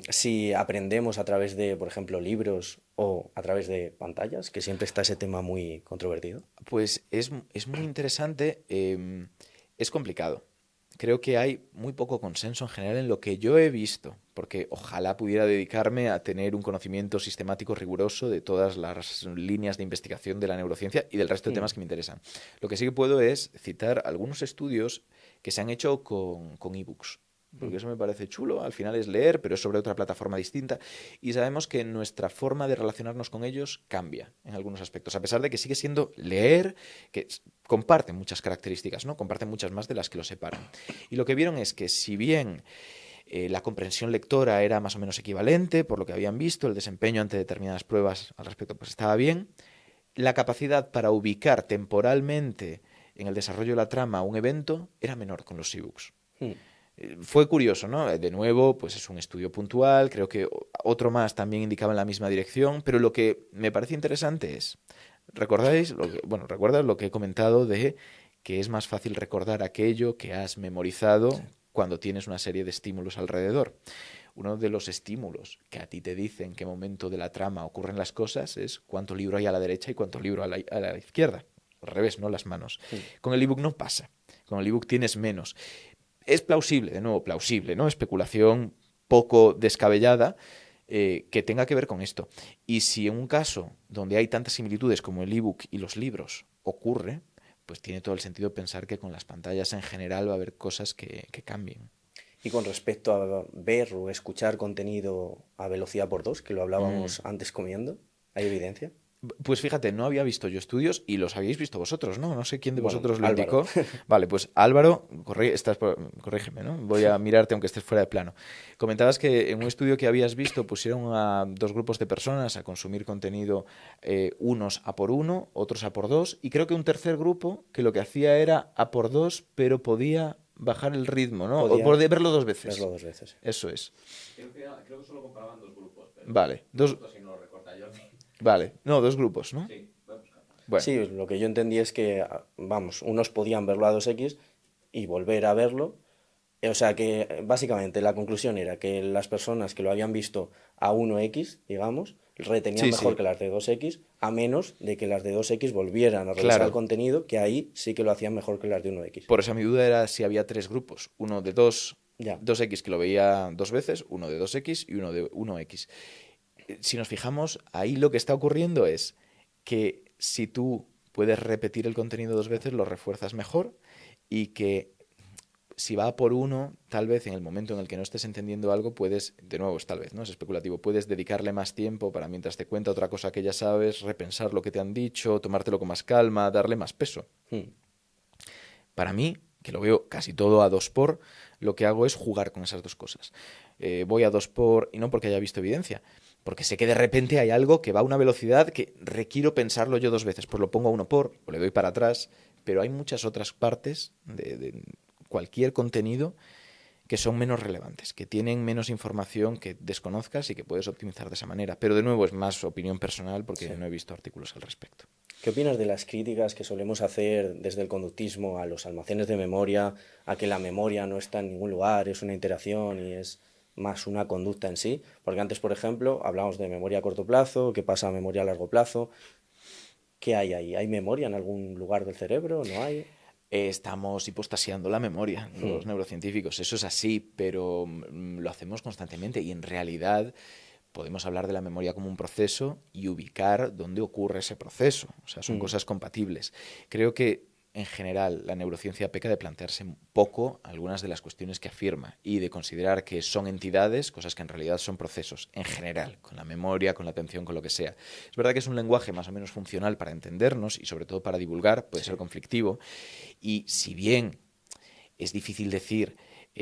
Si aprendemos a través de, por ejemplo, libros o a través de pantallas, que siempre está ese tema muy controvertido. Pues es muy interesante, es complicado. Creo que hay muy poco consenso en general en lo que yo he visto, porque ojalá pudiera dedicarme a tener un conocimiento sistemático riguroso de todas las líneas de investigación de la neurociencia y del resto de temas que me interesan. Lo que sí que puedo es citar algunos estudios que se han hecho con ebooks, porque eso me parece chulo. Al final es leer, pero es sobre otra plataforma distinta, y sabemos que nuestra forma de relacionarnos con ellos cambia en algunos aspectos, a pesar de que sigue siendo leer, que comparten muchas características, ¿no? Comparten muchas más de las que los separan. Y lo que vieron es que si bien la comprensión lectora era más o menos equivalente, por lo que habían visto, el desempeño ante determinadas pruebas al respecto pues estaba bien, la capacidad para ubicar temporalmente en el desarrollo de la trama un evento era menor con los ebooks. Fue curioso, ¿no? De nuevo, pues es un estudio puntual, creo que otro más también indicaba en la misma dirección, pero lo que me parece interesante es, ¿recordáis? ¿Recuerdas lo que he comentado de que es más fácil recordar aquello que has memorizado cuando tienes una serie de estímulos alrededor? Uno de los estímulos que a ti te dicen en qué momento de la trama ocurren las cosas es cuánto libro hay a la derecha y cuánto libro a la izquierda. Al revés, no las manos. Con el ebook no pasa. Con el ebook tienes menos. Es plausible, de nuevo, plausible, ¿no? Especulación poco descabellada que tenga que ver con esto. Y si en un caso donde hay tantas similitudes como el ebook y los libros ocurre, pues tiene todo el sentido pensar que con las pantallas en general va a haber cosas que cambien. Y con respecto a ver o escuchar contenido a velocidad por 2, que lo hablábamos antes comiendo, ¿hay evidencia? Pues fíjate, no había visto yo estudios y los habéis visto vosotros, ¿no? No sé quién de vosotros lo indicó. Vale, pues Álvaro, corrígeme, ¿no? Voy a mirarte aunque estés fuera de plano. Comentabas que en un estudio que habías visto pusieron a 2 grupos de personas a consumir contenido, unos a por 1, otros a por 2, y creo que un tercer grupo que lo que hacía era a por 2, pero podía bajar el ritmo, ¿no? O poder verlo 2 veces. Verlo 2 veces. Eso es. Creo que solo comparaban 2 grupos. Pero vale, 2. Vale, no, 2 grupos, ¿no? Sí, bueno. Sí, lo que yo entendí es que, unos podían verlo a 2x y volver a verlo. O sea que básicamente la conclusión era que las personas que lo habían visto a 1x, digamos, retenían mejor que las de 2x, a menos de que las de 2x volvieran a revisar el contenido, que ahí sí que lo hacían mejor que las de 1x. Por eso mi duda era si había 3 grupos, uno de 2x que lo veía 2 veces, uno de 2x y uno de 1x. si nos fijamos, ahí lo que está ocurriendo es que si tú puedes repetir el contenido 2 veces, lo refuerzas mejor, y que si va por uno, tal vez en el momento en el que no estés entendiendo algo, puedes, de nuevo, es tal vez, ¿no? Es especulativo, puedes dedicarle más tiempo para, mientras te cuenta otra cosa que ya sabes, repensar lo que te han dicho, tomártelo con más calma, darle más peso. Para mí, que lo veo casi todo a 2x, lo que hago es jugar con esas dos cosas. Voy a 2x, y no porque haya visto evidencia, porque sé que de repente hay algo que va a una velocidad que requiero pensarlo yo 2 veces. Pues lo pongo a 1x, o le doy para atrás, pero hay muchas otras partes de cualquier contenido que son menos relevantes, que tienen menos información que desconozcas y que puedes optimizar de esa manera. Pero de nuevo es más opinión personal porque no he visto artículos al respecto. ¿Qué opinas de las críticas que solemos hacer desde el conductismo a los almacenes de memoria, a que la memoria no está en ningún lugar, es una interacción y es más una conducta en sí? Porque antes, por ejemplo, hablamos de memoria a corto plazo, ¿qué pasa a memoria a largo plazo? ¿Qué hay ahí? ¿Hay memoria en algún lugar del cerebro? ¿No hay? Estamos hipostasiando la memoria, los neurocientíficos. Eso es así, pero lo hacemos constantemente y en realidad podemos hablar de la memoria como un proceso y ubicar dónde ocurre ese proceso. O sea, son cosas compatibles. Creo que en general la neurociencia peca de plantearse un poco algunas de las cuestiones que afirma y de considerar que son entidades, cosas que en realidad son procesos, en general, con la memoria, con la atención, con lo que sea. Es verdad que es un lenguaje más o menos funcional para entendernos y sobre todo para divulgar, puede ser conflictivo, y si bien es difícil decir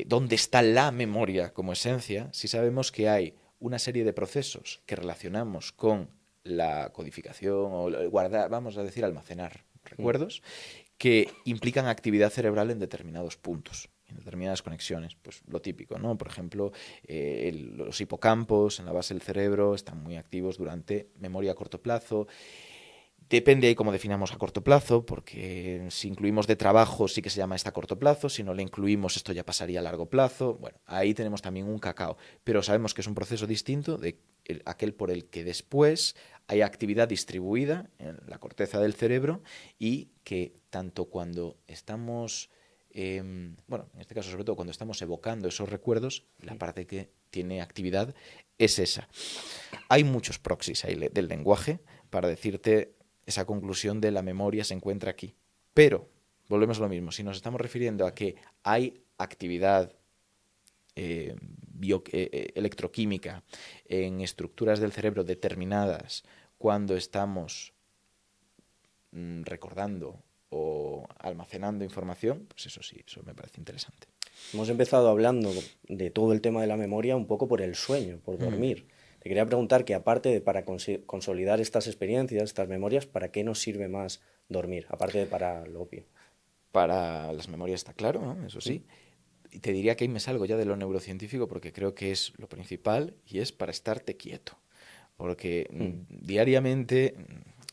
dónde está la memoria como esencia, sí sabemos que hay una serie de procesos que relacionamos con la codificación o guardar, vamos a decir, almacenar recuerdos, que implican actividad cerebral en determinados puntos, en determinadas conexiones. Pues lo típico, ¿no? Por ejemplo, los hipocampos en la base del cerebro están muy activos durante memoria a corto plazo. Depende de cómo definamos a corto plazo, porque si incluimos de trabajo sí que se llama a corto plazo, si no le incluimos esto ya pasaría a largo plazo. Bueno, ahí tenemos también un cacao, pero sabemos que es un proceso distinto de aquel por el que después hay actividad distribuida en la corteza del cerebro y que tanto cuando estamos, bueno, en este caso sobre todo cuando estamos evocando esos recuerdos, la parte que tiene actividad es esa. Hay muchos proxies ahí del lenguaje para decirte esa conclusión de la memoria se encuentra aquí. Pero, volvemos a lo mismo, si nos estamos refiriendo a que hay actividad electroquímica en estructuras del cerebro determinadas cuando estamos recordando o almacenando información, pues eso sí, eso me parece interesante. Hemos empezado hablando de todo el tema de la memoria un poco por el sueño, por dormir. Te quería preguntar que aparte de para consolidar estas experiencias, estas memorias, ¿para qué nos sirve más dormir? Aparte de para lo obvio. Para las memorias está claro, ¿no? Eso sí. Y te diría que ahí me salgo ya de lo neurocientífico porque creo que es lo principal y es para estarte quieto. Porque diariamente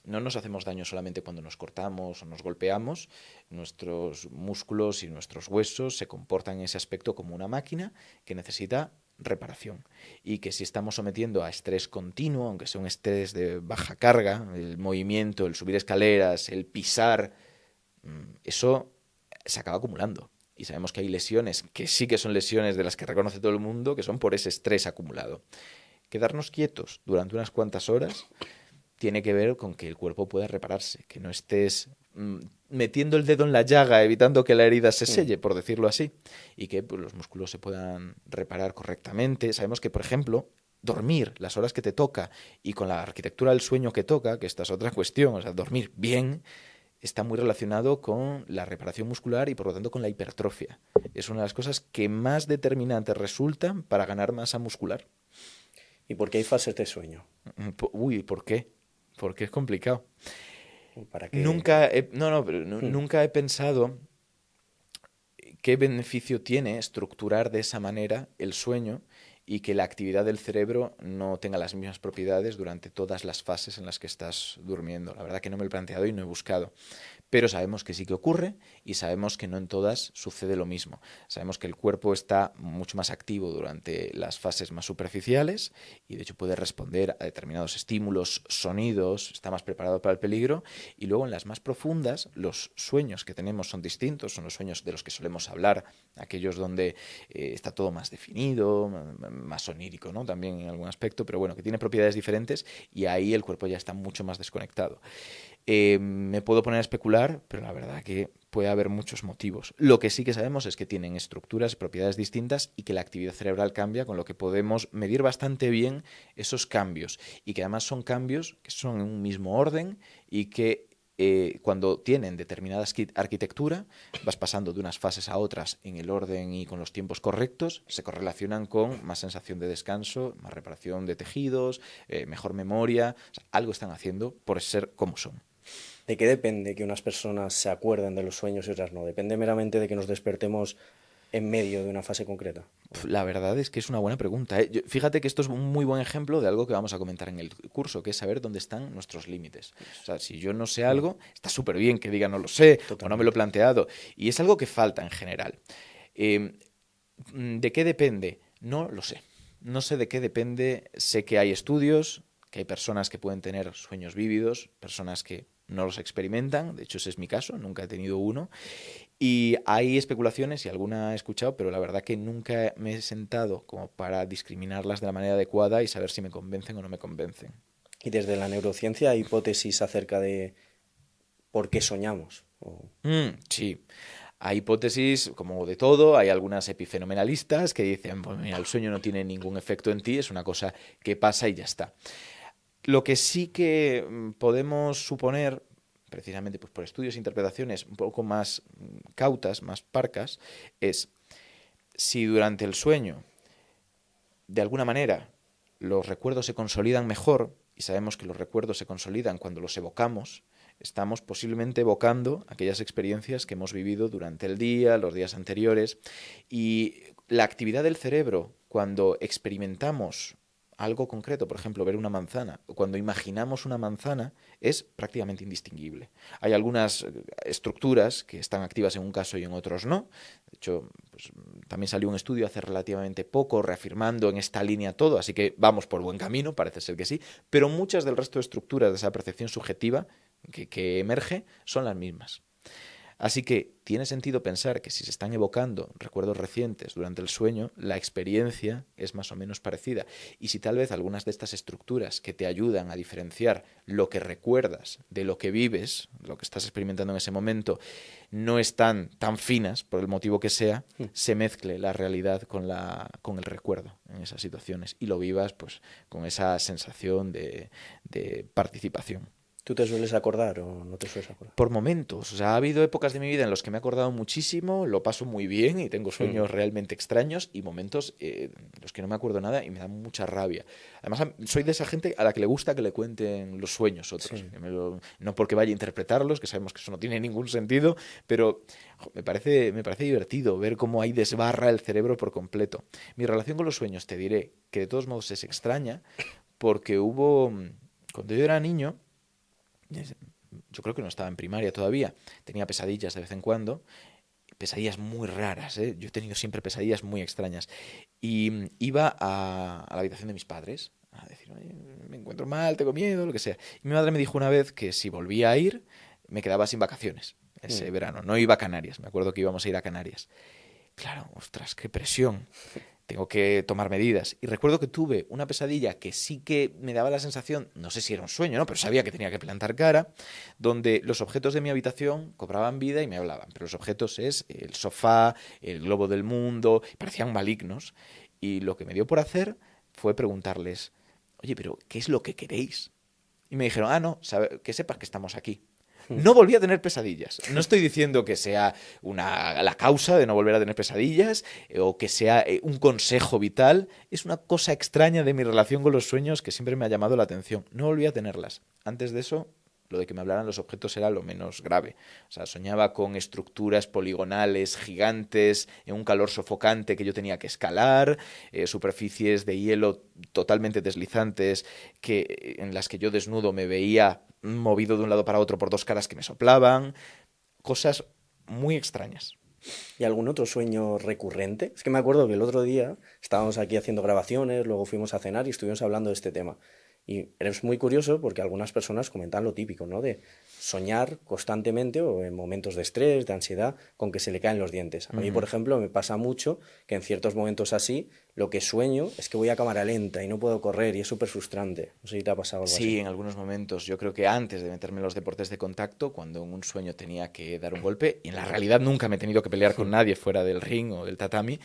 no nos hacemos daño solamente cuando nos cortamos o nos golpeamos. Nuestros músculos y nuestros huesos se comportan en ese aspecto como una máquina que necesita reparación y que si estamos sometiendo a estrés continuo, aunque sea un estrés de baja carga, el movimiento, el subir escaleras, el pisar, eso se acaba acumulando y sabemos que hay lesiones que sí que son lesiones de las que reconoce todo el mundo que son por ese estrés acumulado. Quedarnos quietos durante unas cuantas horas tiene que ver con que el cuerpo pueda repararse, que no estés metiendo el dedo en la llaga, evitando que la herida se selle, por decirlo así, y que pues, los músculos se puedan reparar correctamente. Sabemos que, por ejemplo, dormir las horas que te toca y con la arquitectura del sueño que toca, que esta es otra cuestión, o sea, dormir bien, está muy relacionado con la reparación muscular y, por lo tanto, con la hipertrofia. Es una de las cosas que más determinantes resultan para ganar masa muscular. ¿Y por qué hay fases de sueño? Uy, ¿por qué? Porque es complicado. ¿Para qué? Nunca he pensado qué beneficio tiene estructurar de esa manera el sueño y que la actividad del cerebro no tenga las mismas propiedades durante todas las fases en las que estás durmiendo. La verdad que no me lo he planteado y no he buscado. Pero sabemos que sí que ocurre y sabemos que no en todas sucede lo mismo. Sabemos que el cuerpo está mucho más activo durante las fases más superficiales y de hecho puede responder a determinados estímulos, sonidos, está más preparado para el peligro y luego en las más profundas los sueños que tenemos son distintos, son los sueños de los que solemos hablar, aquellos donde está todo más definido, más onírico, ¿no? También en algún aspecto, pero bueno, que tiene propiedades diferentes y ahí el cuerpo ya está mucho más desconectado. Me puedo poner a especular, pero la verdad que puede haber muchos motivos. Lo que sí que sabemos es que tienen estructuras, propiedades distintas y que la actividad cerebral cambia, con lo que podemos medir bastante bien esos cambios y que además son cambios que son en un mismo orden y que cuando tienen determinada arquitectura, vas pasando de unas fases a otras en el orden y con los tiempos correctos, se correlacionan con más sensación de descanso, más reparación de tejidos, mejor memoria. O sea, algo están haciendo por ser como son. ¿De qué depende que unas personas se acuerden de los sueños y otras no? ¿Depende meramente de que nos despertemos en medio de una fase concreta? La verdad es que es una buena pregunta, ¿eh? Fíjate que esto es un muy buen ejemplo de algo que vamos a comentar en el curso, que es saber dónde están nuestros límites. O sea, si yo no sé algo, está súper bien que diga no lo sé o no me lo he planteado. Y es algo que falta en general. ¿De qué depende? No lo sé. No sé de qué depende. Sé que hay estudios, que hay personas que pueden tener sueños vívidos, personas que no los experimentan. De hecho, ese es mi caso, nunca he tenido uno. Y hay especulaciones y alguna he escuchado, pero la verdad que nunca me he sentado como para discriminarlas de la manera adecuada y saber si me convencen o no me convencen. Y desde la neurociencia hay hipótesis acerca de por qué soñamos. Sí. Hay hipótesis como de todo, hay algunas epifenomenalistas que dicen, pues mira, el sueño no tiene ningún efecto en ti, es una cosa que pasa y ya está. Lo que sí que podemos suponer, precisamente pues por estudios e interpretaciones un poco más cautas, más parcas, es si durante el sueño, de alguna manera, los recuerdos se consolidan mejor, y sabemos que los recuerdos se consolidan cuando los evocamos, estamos posiblemente evocando aquellas experiencias que hemos vivido durante el día, los días anteriores, y la actividad del cerebro cuando experimentamos algo concreto, por ejemplo, ver una manzana, o cuando imaginamos una manzana, es prácticamente indistinguible. Hay algunas estructuras que están activas en un caso y en otros no. De hecho, pues, también salió un estudio hace relativamente poco reafirmando en esta línea todo, así que vamos por buen camino, parece ser que sí, pero muchas del resto de estructuras de esa percepción subjetiva que emerge son las mismas. Así que tiene sentido pensar que si se están evocando recuerdos recientes durante el sueño, la experiencia es más o menos parecida. Y si tal vez algunas de estas estructuras que te ayudan a diferenciar lo que recuerdas de lo que vives, lo que estás experimentando en ese momento, no están tan finas, por el motivo que sea, se mezcle la realidad con el recuerdo en esas situaciones y lo vivas pues con esa sensación de participación. ¿Tú te sueles acordar o no te sueles acordar? Por momentos. O sea, ha habido épocas de mi vida en los que me he acordado muchísimo, lo paso muy bien y tengo sueños realmente extraños y momentos en los que no me acuerdo nada y me da mucha rabia. Además, soy de esa gente a la que le gusta que le cuenten los sueños otros. Sí. No porque vaya a interpretarlos, que sabemos que eso no tiene ningún sentido, pero me parece divertido ver cómo ahí desbarra el cerebro por completo. Mi relación con los sueños, te diré que de todos modos es extraña porque cuando yo era niño, yo creo que no estaba en primaria todavía, tenía pesadillas de vez en cuando, pesadillas muy raras, ¿eh? Yo he tenido siempre pesadillas muy extrañas, y iba a la habitación de mis padres a decir, me encuentro mal, tengo miedo, lo que sea, y mi madre me dijo una vez que si volvía a ir, me quedaba sin vacaciones ese verano, no iba a Canarias, me acuerdo que íbamos a ir a Canarias. Claro, ostras, qué presión. Tengo que tomar medidas. Y recuerdo que tuve una pesadilla que sí que me daba la sensación, no sé si era un sueño, ¿no? Pero sabía que tenía que plantar cara, donde los objetos de mi habitación cobraban vida y me hablaban. Pero los objetos es el sofá, el globo del mundo, parecían malignos. Y lo que me dio por hacer fue preguntarles, oye, pero ¿qué es lo que queréis? Y me dijeron, no, que sepas que estamos aquí. No volví a tener pesadillas. No estoy diciendo que sea la causa de no volver a tener pesadillas o que sea un consejo vital. Es una cosa extraña de mi relación con los sueños que siempre me ha llamado la atención. No volví a tenerlas. Antes de eso, lo de que me hablaran los objetos era lo menos grave. O sea, soñaba con estructuras poligonales gigantes, en un calor sofocante que yo tenía que escalar, superficies de hielo totalmente deslizantes en las que yo desnudo me veía movido de un lado para otro por dos caras que me soplaban, cosas muy extrañas. ¿Y algún otro sueño recurrente? Es que me acuerdo que el otro día estábamos aquí haciendo grabaciones, luego fuimos a cenar y estuvimos hablando de este tema. Y es muy curioso porque algunas personas comentan lo típico, ¿no? De soñar constantemente o en momentos de estrés, de ansiedad, con que se le caen los dientes. A mí, por ejemplo, me pasa mucho que en ciertos momentos así, lo que sueño es que voy a cámara lenta y no puedo correr y es súper frustrante. No sé si te ha pasado algo así. Sí, en algunos momentos. Yo creo que antes de meterme en los deportes de contacto, cuando en un sueño tenía que dar un golpe, y en la realidad nunca me he tenido que pelear con nadie fuera del ring o del tatami,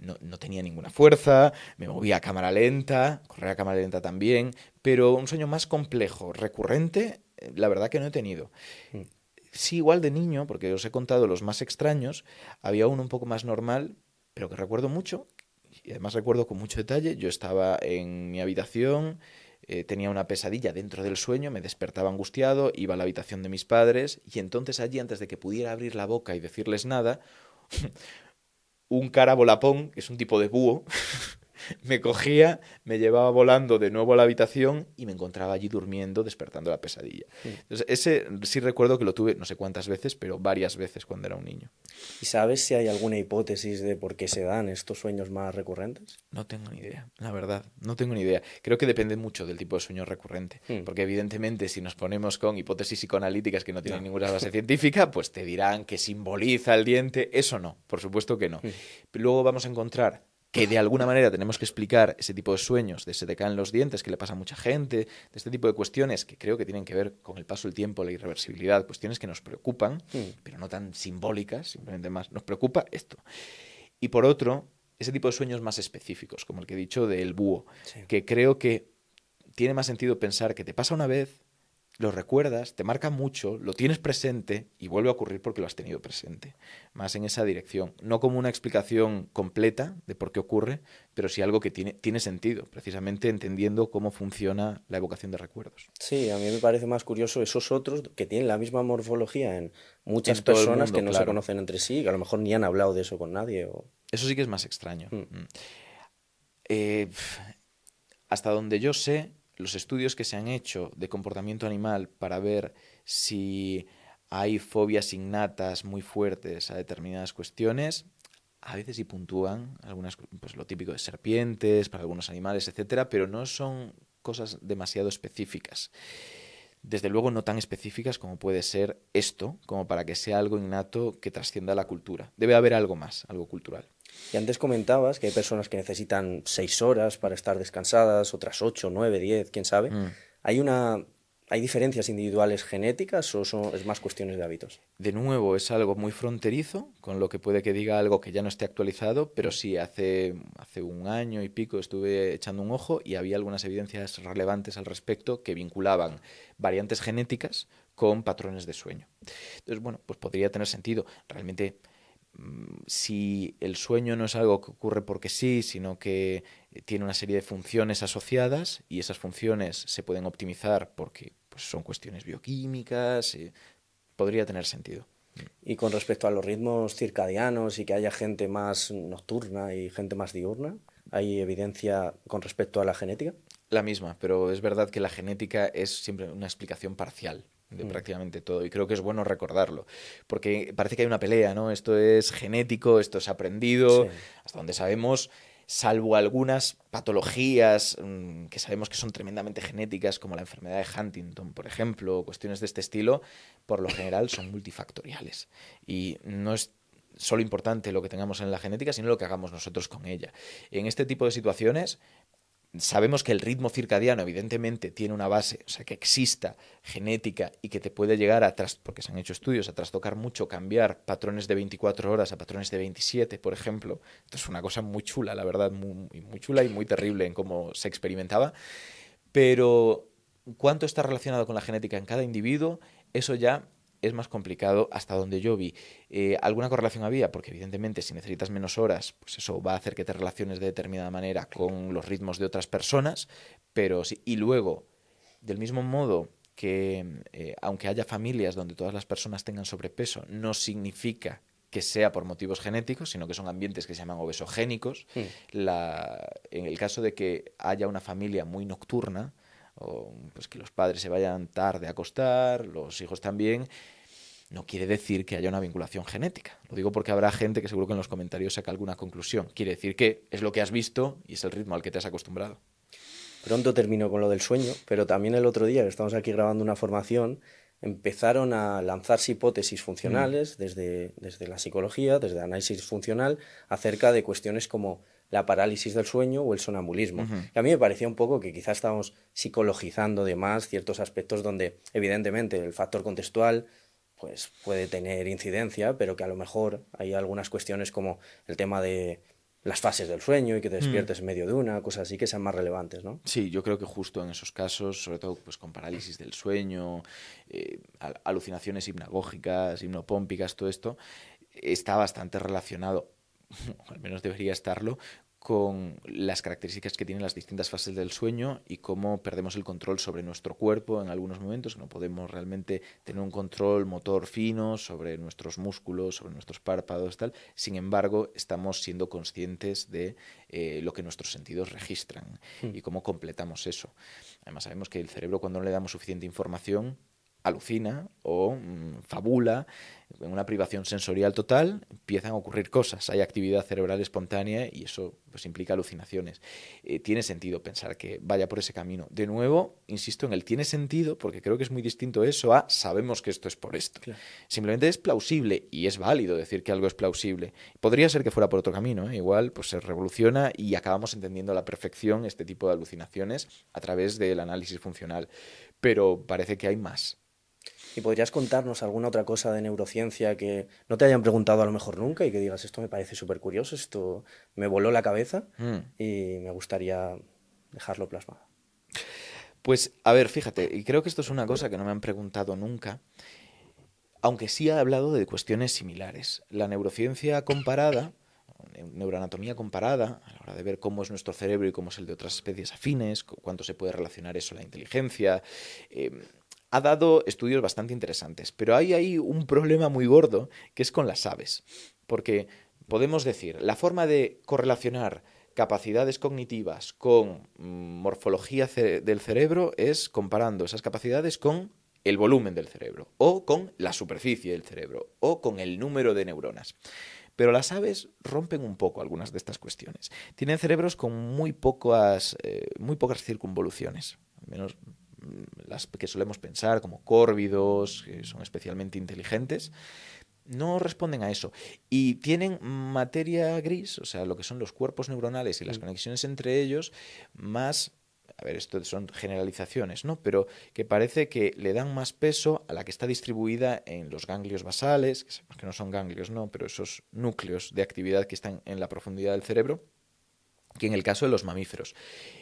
no tenía ninguna fuerza, me movía a cámara lenta, corría a cámara lenta también, pero un sueño más complejo, recurrente, la verdad que no he tenido. Sí, igual de niño, porque os he contado los más extraños, había uno un poco más normal, pero que recuerdo mucho, y además recuerdo con mucho detalle. Yo estaba en mi habitación, tenía una pesadilla dentro del sueño, me despertaba angustiado, iba a la habitación de mis padres, y entonces allí, antes de que pudiera abrir la boca y decirles nada, un carabolapón, que es un tipo de búho, me cogía, me llevaba volando de nuevo a la habitación y me encontraba allí durmiendo, despertando la pesadilla. Entonces, ese sí recuerdo que lo tuve no sé cuántas veces, pero varias veces cuando era un niño. ¿Y sabes si hay alguna hipótesis de por qué se dan estos sueños más recurrentes? No tengo ni idea, la verdad, no tengo ni idea. Creo que depende mucho del tipo de sueño recurrente, porque evidentemente si nos ponemos con hipótesis psicoanalíticas que no tienen ninguna base científica, pues te dirán que simboliza el diente. Eso no, por supuesto que no. Luego vamos a encontrar que de alguna manera tenemos que explicar ese tipo de sueños, de se te caen los dientes, que le pasa a mucha gente, de este tipo de cuestiones que creo que tienen que ver con el paso del tiempo, la irreversibilidad, cuestiones que nos preocupan, pero no tan simbólicas, simplemente más nos preocupa esto. Y por otro, ese tipo de sueños más específicos, como el que he dicho del búho, que creo que tiene más sentido pensar que te pasa una vez, lo recuerdas, te marca mucho, lo tienes presente y vuelve a ocurrir porque lo has tenido presente. Más en esa dirección. No como una explicación completa de por qué ocurre, pero sí algo que tiene sentido, precisamente entendiendo cómo funciona la evocación de recuerdos. Sí, a mí me parece más curioso esos otros que tienen la misma morfología en muchas En todo el personas mundo, que no se claro. conocen entre sí, que a lo mejor ni han hablado de eso con nadie. Eso sí que es más extraño. Hasta donde yo sé, los estudios que se han hecho de comportamiento animal para ver si hay fobias innatas muy fuertes a determinadas cuestiones, a veces sí puntúan algunas, pues lo típico de serpientes, para algunos animales, etcétera, pero no son cosas demasiado específicas. Desde luego no tan específicas como puede ser esto, como para que sea algo innato que trascienda la cultura. Debe haber algo más, algo cultural. Y antes comentabas que hay personas que necesitan 6 horas para estar descansadas, otras 8, 9, 10, quién sabe. ¿Hay diferencias individuales genéticas o es más cuestiones de hábitos? De nuevo, es algo muy fronterizo, con lo que puede que diga algo que ya no esté actualizado, pero sí, hace un año y pico estuve echando un ojo y había algunas evidencias relevantes al respecto que vinculaban variantes genéticas con patrones de sueño. Entonces, bueno, pues podría tener sentido. Realmente, si el sueño no es algo que ocurre porque sí, sino que tiene una serie de funciones asociadas y esas funciones se pueden optimizar porque pues, son cuestiones bioquímicas, podría tener sentido. Y con respecto a los ritmos circadianos y que haya gente más nocturna y gente más diurna, ¿hay evidencia con respecto a la genética? La misma, pero es verdad que la genética es siempre una explicación parcial de prácticamente todo, y creo que es bueno recordarlo, porque parece que hay una pelea, ¿no? Esto es genético, esto es aprendido, hasta donde sabemos, salvo algunas patologías que sabemos que son tremendamente genéticas, como la enfermedad de Huntington, por ejemplo, o cuestiones de este estilo, por lo general son multifactoriales, y no es solo importante lo que tengamos en la genética, sino lo que hagamos nosotros con ella. En este tipo de situaciones sabemos que el ritmo circadiano evidentemente tiene una base, o sea, que exista genética y que te puede llegar porque se han hecho estudios, a trastocar mucho, cambiar patrones de 24 horas a patrones de 27, por ejemplo. Esto es una cosa muy chula, la verdad, muy chula y muy terrible en cómo se experimentaba. Pero cuánto está relacionado con la genética en cada individuo, eso ya es más complicado hasta donde yo vi. ¿Alguna correlación había? Porque evidentemente si necesitas menos horas, pues eso va a hacer que te relaciones de determinada manera con los ritmos de otras personas, pero sí. Y luego, del mismo modo que aunque haya familias donde todas las personas tengan sobrepeso, no significa que sea por motivos genéticos, sino que son ambientes que se llaman obesogénicos. En el caso de que haya una familia muy nocturna, o pues que los padres se vayan tarde a acostar, los hijos también, no quiere decir que haya una vinculación genética. Lo digo porque habrá gente que seguro que en los comentarios saca alguna conclusión. Quiere decir que es lo que has visto y es el ritmo al que te has acostumbrado. pronto termino con lo del sueño, pero también el otro día que estamos aquí grabando una formación, empezaron a lanzarse hipótesis funcionales desde la psicología, desde el análisis funcional, acerca de cuestiones como la parálisis del sueño o el sonambulismo. Y a mí me parecía un poco que quizás estábamos psicologizando de más ciertos aspectos donde, evidentemente, el factor contextual pues, puede tener incidencia, pero que a lo mejor hay algunas cuestiones como el tema de las fases del sueño y que te despiertes en medio de una, cosas así que sean más relevantes, ¿no? Sí, yo creo que justo en esos casos, sobre todo pues con parálisis del sueño, alucinaciones hipnagógicas, hipnopómpicas, todo esto, está bastante relacionado, o al menos debería estarlo, con las características que tienen las distintas fases del sueño y cómo perdemos el control sobre nuestro cuerpo en algunos momentos, que no podemos realmente tener un control motor fino sobre nuestros músculos, sobre nuestros párpados, tal. Sin embargo, estamos siendo conscientes de lo que nuestros sentidos registran y cómo completamos eso. Además, sabemos que el cerebro, cuando no le damos suficiente información, alucina o fabula. En una privación sensorial total empiezan a ocurrir cosas, hay actividad cerebral espontánea y eso pues implica alucinaciones. Tiene sentido pensar que vaya por ese camino. De nuevo, insisto en el tiene sentido porque creo que es muy distinto eso a sabemos que esto es por esto. Claro. Simplemente es plausible y es válido decir que algo es plausible. Podría ser que fuera por otro camino, igual pues se revoluciona y acabamos entendiendo a la perfección este tipo de alucinaciones a través del análisis funcional, pero parece que hay más. ¿Y podrías contarnos alguna otra cosa de neurociencia que no te hayan preguntado a lo mejor nunca y que digas, esto me parece súper curioso, esto me voló la cabeza y me gustaría dejarlo plasmado? Pues, a ver, fíjate, y creo que esto es una cosa que no me han preguntado nunca, aunque sí he hablado de cuestiones similares. La neurociencia comparada, neuroanatomía comparada, a la hora de ver cómo es nuestro cerebro y cómo es el de otras especies afines, cuánto se puede relacionar eso a la inteligencia, ha dado estudios bastante interesantes, pero hay ahí un problema muy gordo que es con las aves, porque podemos decir, la forma de correlacionar capacidades cognitivas con morfología del cerebro es comparando esas capacidades con el volumen del cerebro, o con la superficie del cerebro, o con el número de neuronas. Pero las aves rompen un poco algunas de estas cuestiones. Tienen cerebros con muy pocas circunvoluciones, al menos las que solemos pensar como córvidos, que son especialmente inteligentes, no responden a eso. Y tienen materia gris, o sea, lo que son los cuerpos neuronales y las conexiones entre ellos, más, a ver, esto son generalizaciones, ¿no? Pero que parece que le dan más peso a la que está distribuida en los ganglios basales, que no son ganglios, no, pero esos núcleos de actividad que están en la profundidad del cerebro, que en el caso de los mamíferos.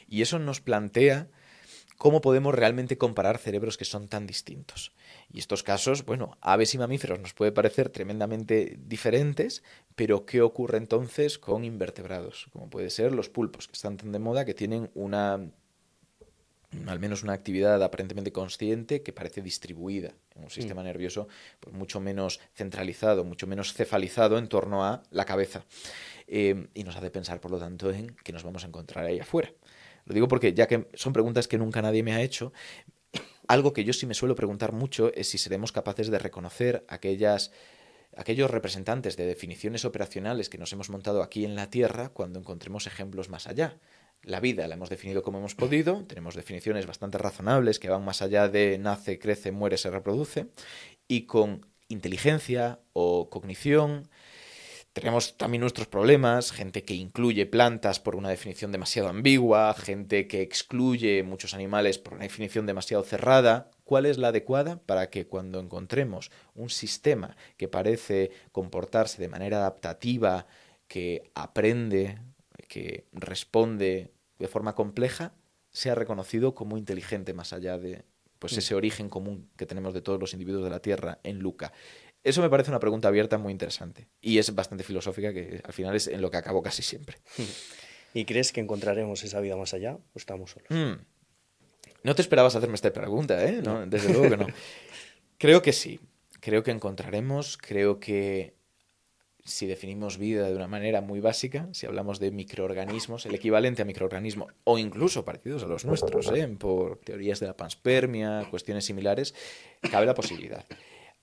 Y eso nos plantea cómo podemos realmente comparar cerebros que son tan distintos. Y estos casos, bueno, aves y mamíferos nos puede parecer tremendamente diferentes, pero ¿qué ocurre entonces con invertebrados? Como puede ser los pulpos, que están tan de moda, que tienen al menos una actividad aparentemente consciente que parece distribuida en un sistema nervioso pues mucho menos centralizado, mucho menos cefalizado en torno a la cabeza. Y nos hace pensar, por lo tanto, en qué nos vamos a encontrar ahí afuera. Lo digo porque, ya que son preguntas que nunca nadie me ha hecho, algo que yo sí me suelo preguntar mucho es si seremos capaces de reconocer aquellos representantes de definiciones operacionales que nos hemos montado aquí en la Tierra cuando encontremos ejemplos más allá. La vida la hemos definido como hemos podido, tenemos definiciones bastante razonables que van más allá de nace, crece, muere, se reproduce, y con inteligencia o cognición tenemos también nuestros problemas, gente que incluye plantas por una definición demasiado ambigua, gente que excluye muchos animales por una definición demasiado cerrada. ¿Cuál es la adecuada para que cuando encontremos un sistema que parece comportarse de manera adaptativa, que aprende, que responde de forma compleja, sea reconocido como inteligente más allá de pues, ese origen común que tenemos de todos los individuos de la Tierra en Luca? Eso me parece una pregunta abierta muy interesante y es bastante filosófica, que al final es en lo que acabo casi siempre. ¿Y crees que encontraremos esa vida más allá o estamos solos? No te esperabas hacerme esta pregunta, ¿eh? No, desde luego que no. Creo que sí. Creo que encontraremos. Creo que si definimos vida de una manera muy básica, si hablamos de microorganismos, el equivalente a microorganismo, o incluso parecidos a los nuestros, por teorías de la panspermia, cuestiones similares, cabe la posibilidad.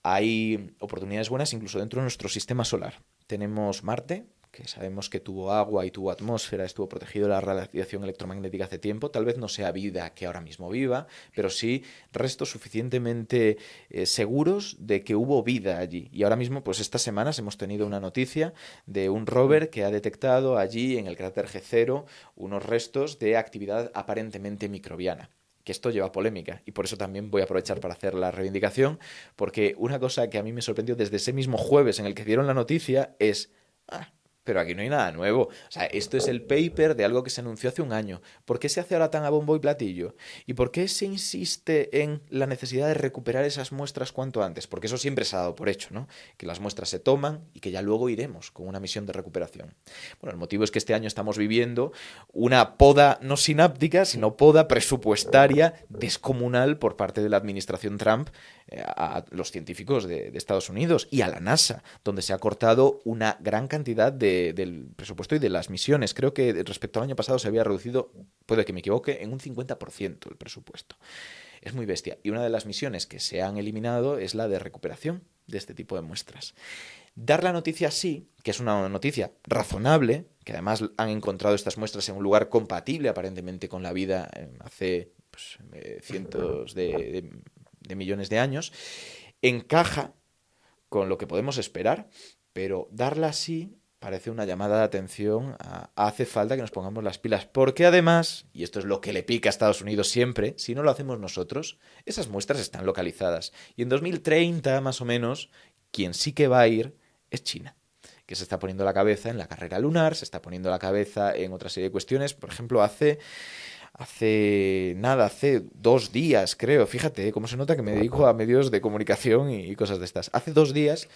Hay oportunidades buenas incluso dentro de nuestro sistema solar. Tenemos Marte, que sabemos que tuvo agua y tuvo atmósfera, estuvo protegido de la radiación electromagnética hace tiempo, tal vez no sea vida que ahora mismo viva, pero sí restos suficientemente seguros de que hubo vida allí. Y ahora mismo, pues estas semanas hemos tenido una noticia de un rover que ha detectado allí en el cráter G0 unos restos de actividad aparentemente microbiana. Que esto lleva polémica y por eso también voy a aprovechar para hacer la reivindicación, porque una cosa que a mí me sorprendió desde ese mismo jueves en el que dieron la noticia es... pero aquí no hay nada nuevo. O sea, esto es el paper de algo que se anunció hace un año. ¿Por qué se hace ahora tan a bombo y platillo? ¿Y por qué se insiste en la necesidad de recuperar esas muestras cuanto antes? Porque eso siempre se ha dado por hecho, ¿no? Que las muestras se toman y que ya luego iremos con una misión de recuperación. Bueno, el motivo es que este año estamos viviendo una poda no sináptica, sino poda presupuestaria descomunal por parte de la administración Trump a los científicos de Estados Unidos y a la NASA, donde se ha cortado una gran cantidad del presupuesto y de las misiones. Creo que respecto al año pasado se había reducido, puede que me equivoque, en un 50% el presupuesto. Es muy bestia. Y una de las misiones que se han eliminado es la de recuperación de este tipo de muestras. Dar la noticia así, que es una noticia razonable, que además han encontrado estas muestras en un lugar compatible aparentemente con la vida hace cientos de millones de años, encaja con lo que podemos esperar, pero darla así parece una llamada de atención hace falta que nos pongamos las pilas, porque además, y esto es lo que le pica a Estados Unidos siempre, si no lo hacemos nosotros, esas muestras están localizadas. Y en 2030, más o menos, quien sí que va a ir es China, que se está poniendo la cabeza en la carrera lunar, se está poniendo la cabeza en otra serie de cuestiones. Por ejemplo, hace 2 días, creo, fíjate cómo se nota que me dedico a medios de comunicación y cosas de estas. Hace 2 días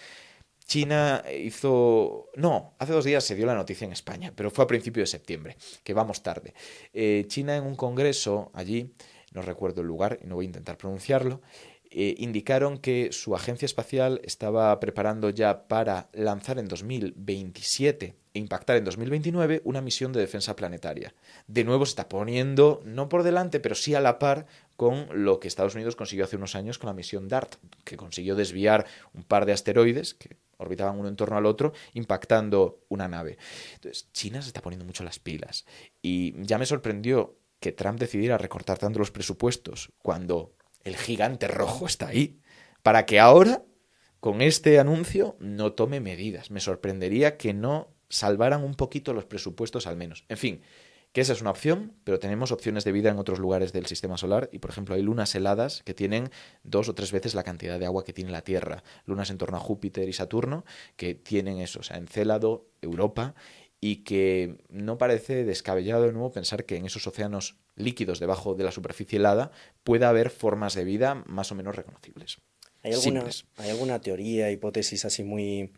China hizo... No, hace 2 días se dio la noticia en España, pero fue a principios de septiembre, que vamos tarde. China en un congreso allí, no recuerdo el lugar y no voy a intentar pronunciarlo, indicaron que su agencia espacial estaba preparando ya para lanzar en 2027 e impactar en 2029 una misión de defensa planetaria. De nuevo se está poniendo, no por delante, pero sí a la par con lo que Estados Unidos consiguió hace unos años con la misión DART, que consiguió desviar un par de asteroides que orbitaban uno en torno al otro, impactando una nave. Entonces, China se está poniendo mucho las pilas. Y ya me sorprendió que Trump decidiera recortar tanto los presupuestos cuando el gigante rojo está ahí, para que ahora, con este anuncio, no tome medidas. Me sorprendería que no salvaran un poquito los presupuestos al menos. En fin, que esa es una opción, pero tenemos opciones de vida en otros lugares del sistema solar y, por ejemplo, hay lunas heladas que tienen 2 o 3 veces la cantidad de agua que tiene la Tierra. Lunas en torno a Júpiter y Saturno que tienen eso, o sea, Encélado, Europa, y que no parece descabellado de nuevo pensar que en esos océanos líquidos debajo de la superficie helada pueda haber formas de vida más o menos reconocibles. ¿Hay alguna teoría, hipótesis así muy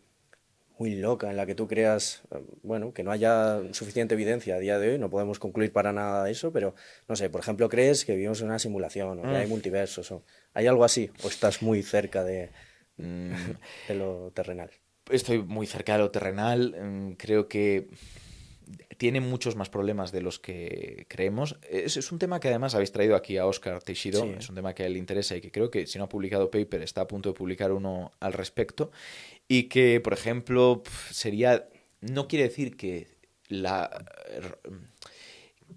loca en la que tú creas, bueno, que no haya suficiente evidencia a día de hoy? No podemos concluir para nada eso, pero no sé, por ejemplo, ¿crees que vivimos en una simulación o que hay multiversos? ¿Hay algo así? ¿O estás muy cerca de lo terrenal? Estoy muy cerca de lo terrenal. Creo que tiene muchos más problemas de los que creemos. Es un tema que además habéis traído aquí a Óscar Teixido. Sí. Es un tema que a él le interesa y que creo que si no ha publicado paper está a punto de publicar uno al respecto. Y que, por ejemplo, no quiere decir que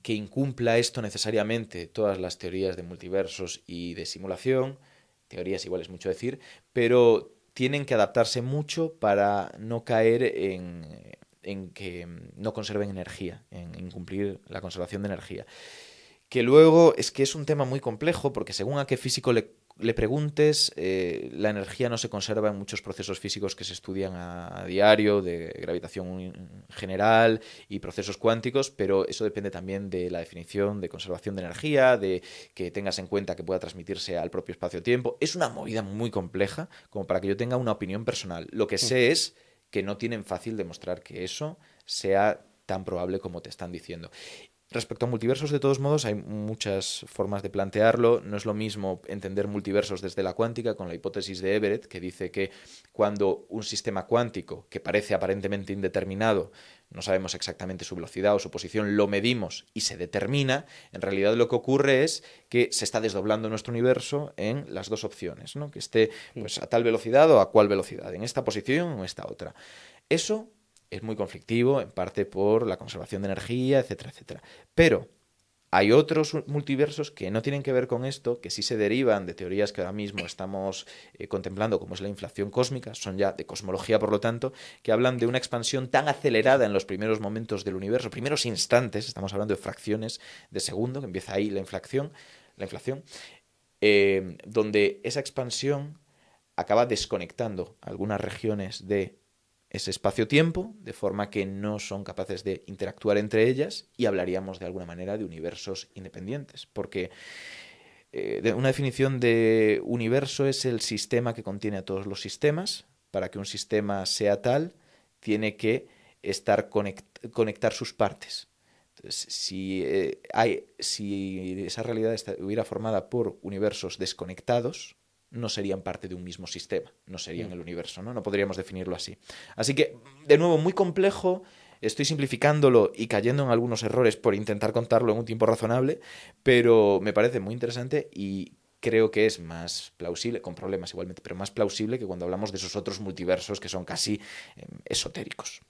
incumpla esto necesariamente todas las teorías de multiversos y de simulación. Teorías igual es mucho decir, pero tienen que adaptarse mucho para no caer en que no conserven energía, en incumplir la conservación de energía. Que luego es que es un tema muy complejo porque según a qué físico le preguntes, la energía no se conserva en muchos procesos físicos que se estudian a diario, de gravitación general y procesos cuánticos, pero eso depende también de la definición de conservación de energía, de que tengas en cuenta que pueda transmitirse al propio espacio-tiempo. Es una movida muy compleja como para que yo tenga una opinión personal. Lo que sé es que no tienen fácil demostrar que eso sea tan probable como te están diciendo. Respecto a multiversos, de todos modos, hay muchas formas de plantearlo. No es lo mismo entender multiversos desde la cuántica, con la hipótesis de Everett, que dice que cuando un sistema cuántico, que parece aparentemente indeterminado, no sabemos exactamente su velocidad o su posición, lo medimos y se determina, en realidad lo que ocurre es que se está desdoblando nuestro universo en las dos opciones, ¿no? Que esté pues, a tal velocidad o a cuál velocidad, en esta posición o en esta otra. Eso es muy conflictivo, en parte por la conservación de energía, etcétera, etcétera. Pero hay otros multiversos que no tienen que ver con esto, que sí se derivan de teorías que ahora mismo estamos contemplando, como es la inflación cósmica, son ya de cosmología, por lo tanto, que hablan de una expansión tan acelerada en los primeros momentos del universo, primeros instantes, estamos hablando de fracciones de segundo, que empieza ahí la inflación, donde esa expansión acaba desconectando algunas regiones de ese espacio-tiempo, de forma que no son capaces de interactuar entre ellas, y hablaríamos de alguna manera de universos independientes, porque una definición de universo es el sistema que contiene a todos los sistemas. Para que un sistema sea tal, tiene que conectar sus partes. Entonces, si esa realidad hubiera formada por universos desconectados, no serían parte de un mismo sistema, no serían el universo, ¿no? No podríamos definirlo así. Así que, de nuevo, muy complejo, estoy simplificándolo y cayendo en algunos errores por intentar contarlo en un tiempo razonable, pero me parece muy interesante y creo que es más plausible, con problemas igualmente, pero más plausible que cuando hablamos de esos otros multiversos que son casi esotéricos.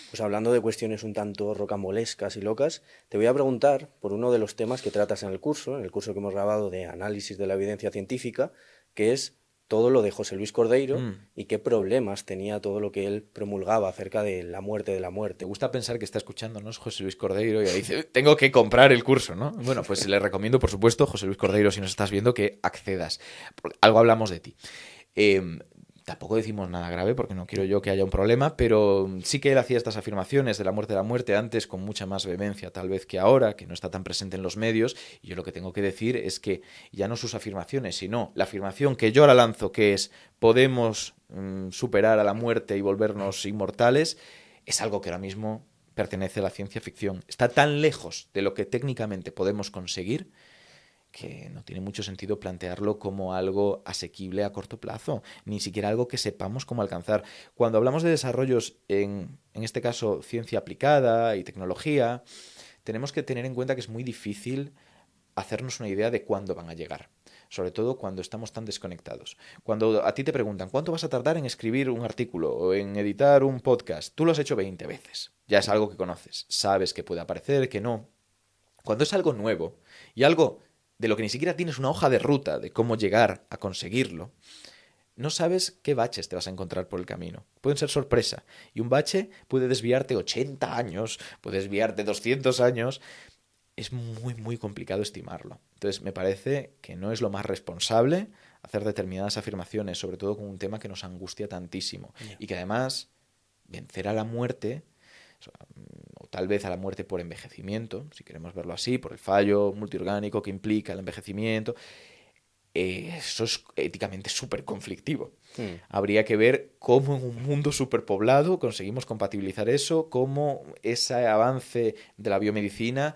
Pues hablando de cuestiones un tanto rocambolescas y locas, te voy a preguntar por uno de los temas que tratas en el curso que hemos grabado de análisis de la evidencia científica, que es todo lo de José Luis Cordeiro y qué problemas tenía todo lo que él promulgaba acerca de la muerte de la muerte. Te gusta pensar que está escuchándonos José Luis Cordeiro y dice, tengo que comprar el curso, ¿no? Bueno, pues le recomiendo, por supuesto, José Luis Cordeiro, si nos estás viendo, que accedas. Algo hablamos de ti. Tampoco decimos nada grave porque no quiero yo que haya un problema, pero sí que él hacía estas afirmaciones de la muerte antes con mucha más vehemencia tal vez que ahora, que no está tan presente en los medios, y yo lo que tengo que decir es que ya no sus afirmaciones, sino la afirmación que yo ahora lanzo, que es podemos superar a la muerte y volvernos inmortales, es algo que ahora mismo pertenece a la ciencia ficción. Está tan lejos de lo que técnicamente podemos conseguir que no tiene mucho sentido plantearlo como algo asequible a corto plazo, ni siquiera algo que sepamos cómo alcanzar. Cuando hablamos de desarrollos en este caso, ciencia aplicada y tecnología, tenemos que tener en cuenta que es muy difícil hacernos una idea de cuándo van a llegar, sobre todo cuando estamos tan desconectados. Cuando a ti te preguntan, ¿cuánto vas a tardar en escribir un artículo o en editar un podcast? Tú lo has hecho 20 veces, ya es algo que conoces, sabes que puede aparecer, que no. Cuando es algo nuevo y algo de lo que ni siquiera tienes una hoja de ruta de cómo llegar a conseguirlo, no sabes qué baches te vas a encontrar por el camino. Pueden ser sorpresa. Y un bache puede desviarte 80 años, puede desviarte 200 años. Es muy, muy complicado estimarlo. Entonces, me parece que no es lo más responsable hacer determinadas afirmaciones, sobre todo con un tema que nos angustia tantísimo. Yeah. Y que además, vencer a la muerte, o tal vez a la muerte por envejecimiento, si queremos verlo así, por el fallo multiorgánico que implica el envejecimiento, eso es éticamente súper conflictivo. Habría que ver cómo en un mundo superpoblado conseguimos compatibilizar eso, cómo ese avance de la biomedicina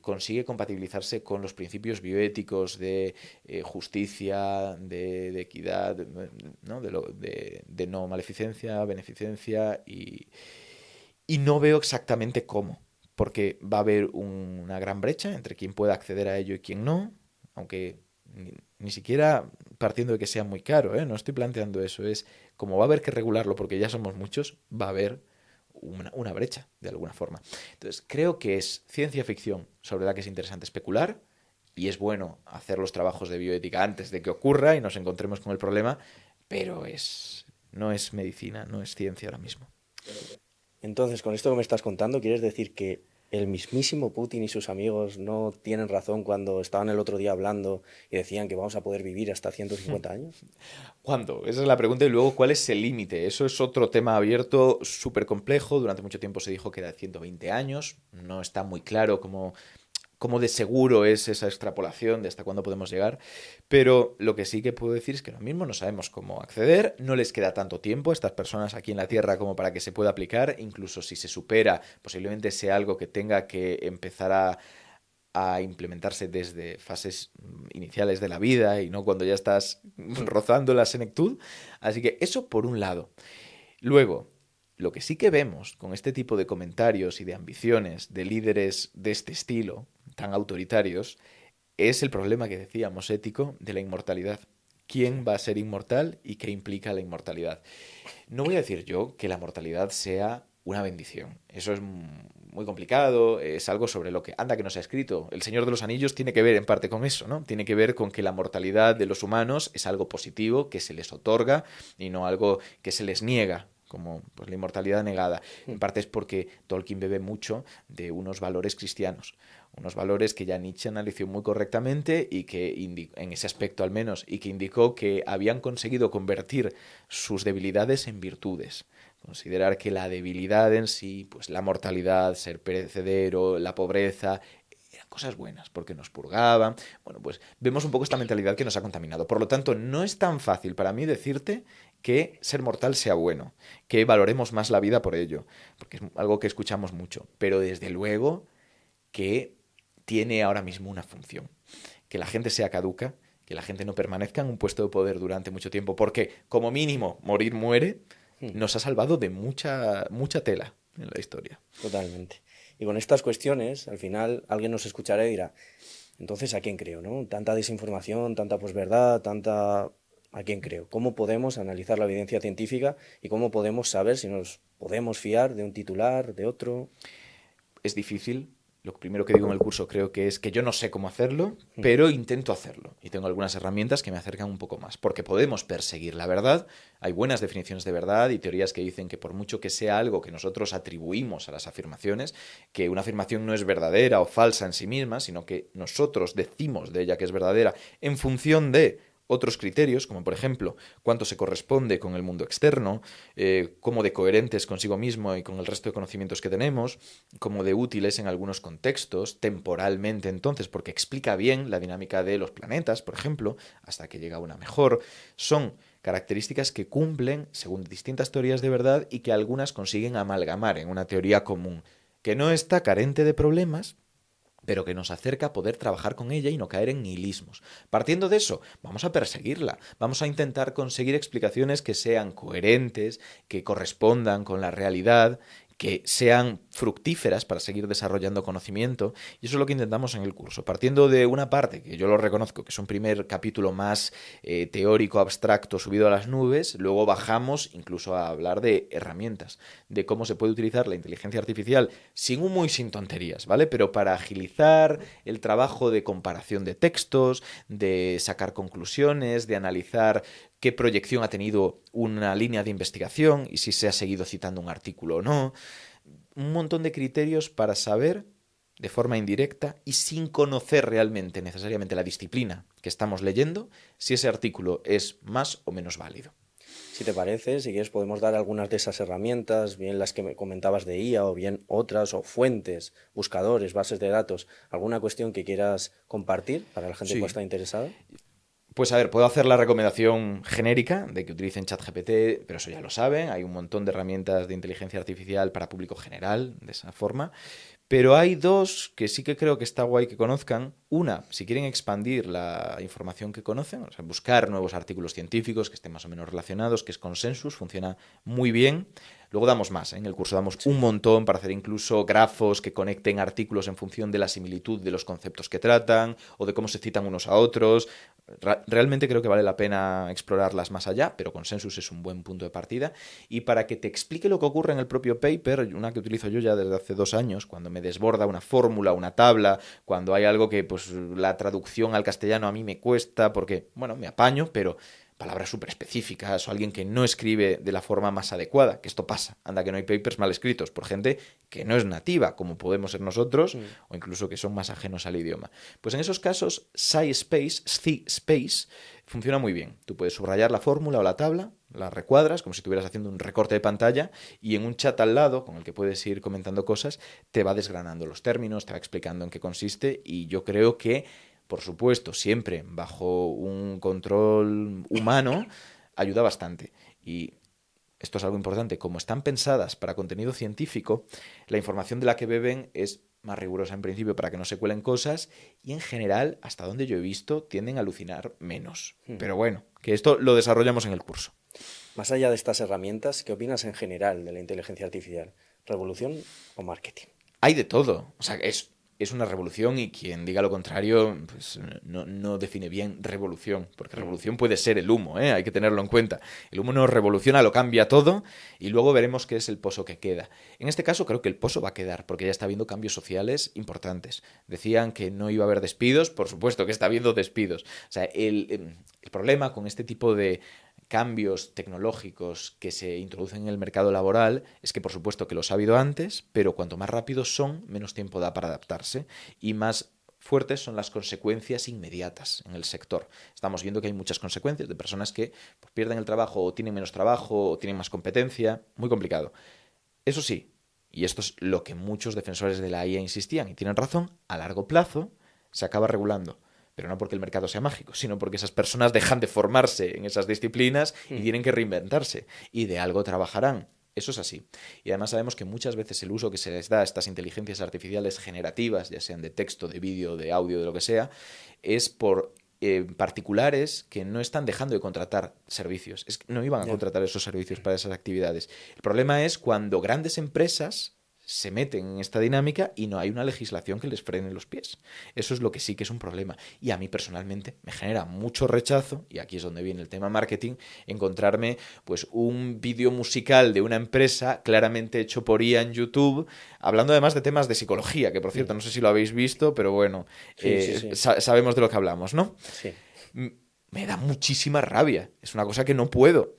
consigue compatibilizarse con los principios bioéticos de justicia, de equidad, ¿no? de no maleficencia, beneficencia y no veo exactamente cómo, porque va a haber una gran brecha entre quien pueda acceder a ello y quien no, aunque ni siquiera partiendo de que sea muy caro, no estoy planteando eso, es como va a haber que regularlo porque ya somos muchos, va a haber una brecha de alguna forma. Entonces creo que es ciencia ficción sobre la que es interesante especular y es bueno hacer los trabajos de bioética antes de que ocurra y nos encontremos con el problema, pero no es medicina, no es ciencia ahora mismo. Entonces, con esto que me estás contando, ¿quieres decir que el mismísimo Putin y sus amigos no tienen razón cuando estaban el otro día hablando y decían que vamos a poder vivir hasta 150 años? ¿Cuándo? Esa es la pregunta. Y luego, ¿cuál es el límite? Eso es otro tema abierto, súper complejo. Durante mucho tiempo se dijo que era de 120 años. No está muy claro cómo de seguro es esa extrapolación de hasta cuándo podemos llegar, pero lo que sí que puedo decir es que ahora mismo no sabemos cómo acceder, no les queda tanto tiempo a estas personas aquí en la Tierra como para que se pueda aplicar, incluso si se supera, posiblemente sea algo que tenga que empezar a implementarse desde fases iniciales de la vida y no cuando ya estás rozando la senectud, así que eso por un lado. Luego, lo que sí que vemos con este tipo de comentarios y de ambiciones de líderes de este estilo, tan autoritarios, es el problema que decíamos ético de la inmortalidad. ¿Quién va a ser inmortal y qué implica la inmortalidad? No voy a decir yo que la mortalidad sea una bendición. Eso es muy complicado, es algo sobre lo que anda que no se ha escrito. El Señor de los Anillos tiene que ver en parte con eso, ¿no? Tiene que ver con que la mortalidad de los humanos es algo positivo que se les otorga y no algo que se les niega, como pues, la inmortalidad negada. En parte es porque Tolkien bebe mucho de unos valores cristianos, unos valores que ya Nietzsche analizó muy correctamente y que, en ese aspecto al menos, y que indicó que habían conseguido convertir sus debilidades en virtudes. Considerar que la debilidad en sí, pues la mortalidad, ser perecedero, la pobreza, eran cosas buenas porque nos purgaban. Bueno, pues vemos un poco esta mentalidad que nos ha contaminado. Por lo tanto, no es tan fácil para mí decirte que ser mortal sea bueno, que valoremos más la vida por ello, porque es algo que escuchamos mucho. Pero desde luego que tiene ahora mismo una función. Que la gente sea caduca, que la gente no permanezca en un puesto de poder durante mucho tiempo, porque como mínimo morir muere, nos ha salvado de mucha tela en la historia. Totalmente. Y con estas cuestiones, al final alguien nos escuchará y dirá, entonces, ¿a quién creo, no? Tanta desinformación, tanta posverdad, tanta... ¿A quién creo? ¿Cómo podemos analizar la evidencia científica y cómo podemos saber si nos podemos fiar de un titular, de otro? Es difícil. Lo primero que digo en el curso creo que es que yo no sé cómo hacerlo, pero intento hacerlo. Y tengo algunas herramientas que me acercan un poco más. Porque podemos perseguir la verdad. Hay buenas definiciones de verdad y teorías que dicen que por mucho que sea algo que nosotros atribuimos a las afirmaciones, que una afirmación no es verdadera o falsa en sí misma, sino que nosotros decimos de ella que es verdadera en función de otros criterios, como por ejemplo cuánto se corresponde con el mundo externo, cómo de coherentes consigo mismo y con el resto de conocimientos que tenemos, cómo de útiles en algunos contextos, temporalmente entonces, porque explica bien la dinámica de los planetas, por ejemplo, hasta que llega una mejor. Son características que cumplen según distintas teorías de verdad y que algunas consiguen amalgamar en una teoría común, que no está carente de problemas, pero que nos acerca a poder trabajar con ella y no caer en nihilismos. Partiendo de eso, vamos a perseguirla, vamos a intentar conseguir explicaciones que sean coherentes, que correspondan con la realidad, que sean fructíferas para seguir desarrollando conocimiento, y eso es lo que intentamos en el curso, partiendo de una parte, que yo lo reconozco, que es un primer capítulo más teórico, abstracto, subido a las nubes, luego bajamos incluso a hablar de herramientas, de cómo se puede utilizar la inteligencia artificial, sin tonterías, ¿vale? Pero para agilizar el trabajo de comparación de textos, de sacar conclusiones, de analizar qué proyección ha tenido una línea de investigación y si se ha seguido citando un artículo o no. Un montón de criterios para saber de forma indirecta y sin conocer realmente necesariamente la disciplina que estamos leyendo, si ese artículo es más o menos válido. Si te parece, si quieres podemos dar algunas de esas herramientas, bien las que me comentabas de IA o bien otras, o fuentes, buscadores, bases de datos, alguna cuestión que quieras compartir para la gente que está interesada. Pues a ver, puedo hacer la recomendación genérica de que utilicen ChatGPT, pero eso ya lo saben, hay un montón de herramientas de inteligencia artificial para público general, de esa forma, pero hay dos que sí que creo que está guay que conozcan. Una, si quieren expandir la información que conocen, o sea, buscar nuevos artículos científicos que estén más o menos relacionados, que es Consensus, funciona muy bien. Luego damos más, ¿eh? En el curso damos un montón para hacer incluso grafos que conecten artículos en función de la similitud de los conceptos que tratan o de cómo se citan unos a otros. Realmente creo que vale la pena explorarlas más allá, pero Consensus es un buen punto de partida. Y para que te explique lo que ocurre en el propio paper, una que utilizo yo ya desde hace 2 años, cuando me desborda una fórmula, una tabla, cuando hay algo que pues la traducción al castellano a mí me cuesta porque, bueno, me apaño, pero palabras súper específicas o alguien que no escribe de la forma más adecuada, que esto pasa, anda que no hay papers mal escritos por gente que no es nativa, como podemos ser nosotros, o incluso que son más ajenos al idioma. Pues en esos casos, SciSpace funciona muy bien. Tú puedes subrayar la fórmula o la tabla, la recuadras como si estuvieras haciendo un recorte de pantalla y en un chat al lado, con el que puedes ir comentando cosas, te va desgranando los términos, te va explicando en qué consiste y yo creo que por supuesto, siempre bajo un control humano, ayuda bastante. Y esto es algo importante, como están pensadas para contenido científico, la información de la que beben es más rigurosa en principio para que no se cuelen cosas y en general, hasta donde yo he visto, tienden a alucinar menos. Pero bueno, que esto lo desarrollamos en el curso. Más allá de estas herramientas, ¿qué opinas en general de la inteligencia artificial? ¿Revolución o marketing? Hay de todo. O sea, es es una revolución y quien diga lo contrario pues no define bien revolución, porque revolución puede ser el humo, hay que tenerlo en cuenta. El humo no revoluciona, lo cambia todo y luego veremos qué es el pozo que queda. En este caso creo que el pozo va a quedar porque ya está habiendo cambios sociales importantes. Decían que no iba a haber despidos, por supuesto que está habiendo despidos. O sea, el problema con este tipo de cambios tecnológicos que se introducen en el mercado laboral es que por supuesto que los ha habido antes, pero cuanto más rápidos son, menos tiempo da para adaptarse y más fuertes son las consecuencias inmediatas en el sector. Estamos viendo que hay muchas consecuencias de personas que pues, pierden el trabajo o tienen menos trabajo o tienen más competencia. Muy complicado. Eso sí, y esto es lo que muchos defensores de la IA insistían y tienen razón, a largo plazo se acaba regulando. Pero no porque el mercado sea mágico, sino porque esas personas dejan de formarse en esas disciplinas y tienen que reinventarse. Y de algo trabajarán. Eso es así. Y además sabemos que muchas veces el uso que se les da a estas inteligencias artificiales generativas, ya sean de texto, de vídeo, de audio, de lo que sea, es por particulares que no están dejando de contratar servicios. Es que no iban a contratar esos servicios para esas actividades. El problema es cuando grandes empresas se meten en esta dinámica y no hay una legislación que les frene los pies. Eso es lo que sí que es un problema. Y a mí personalmente me genera mucho rechazo, y aquí es donde viene el tema marketing, encontrarme pues un vídeo musical de una empresa claramente hecho por IA en YouTube, hablando además de temas de psicología, que por cierto, no sé si lo habéis visto, pero bueno, sí. Sabemos de lo que hablamos, ¿no? Sí. Me da muchísima rabia. Es una cosa que no puedo.